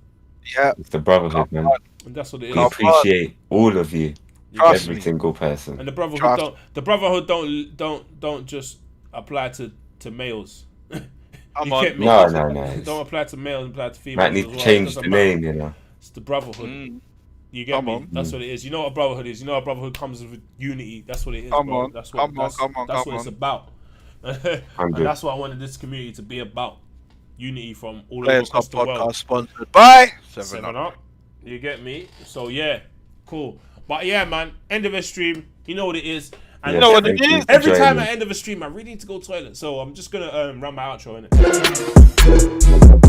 Yeah. It's the brotherhood, man. and that's what it We is. appreciate all of you. Trust Every me. single person. And the brotherhood Trust. don't. The brotherhood don't just apply to males. Come You on. get me? No, no, no. Don't apply to males, apply to females. Might need as to well. change It the doesn't matter. name, you know. It's the brotherhood. Mm. You get Come me? on. That's what it is. You know what brotherhood is. You know what brotherhood comes with unity. That's what it is, Come bro. on. That's what. Come on, That's, come on, that's come what it's on. about. And 100. that's what I wanted this community to be about. Unity from all over Playerz across the world. podcast sponsored by 7 7 Up. Up. You get me? So yeah, cool. But yeah, man. End of a stream. You know what it is. And Yes, know what thank it you is? for every time joining. at end of a stream, I really need to go to the toilet. So I'm just gonna run my outro in it.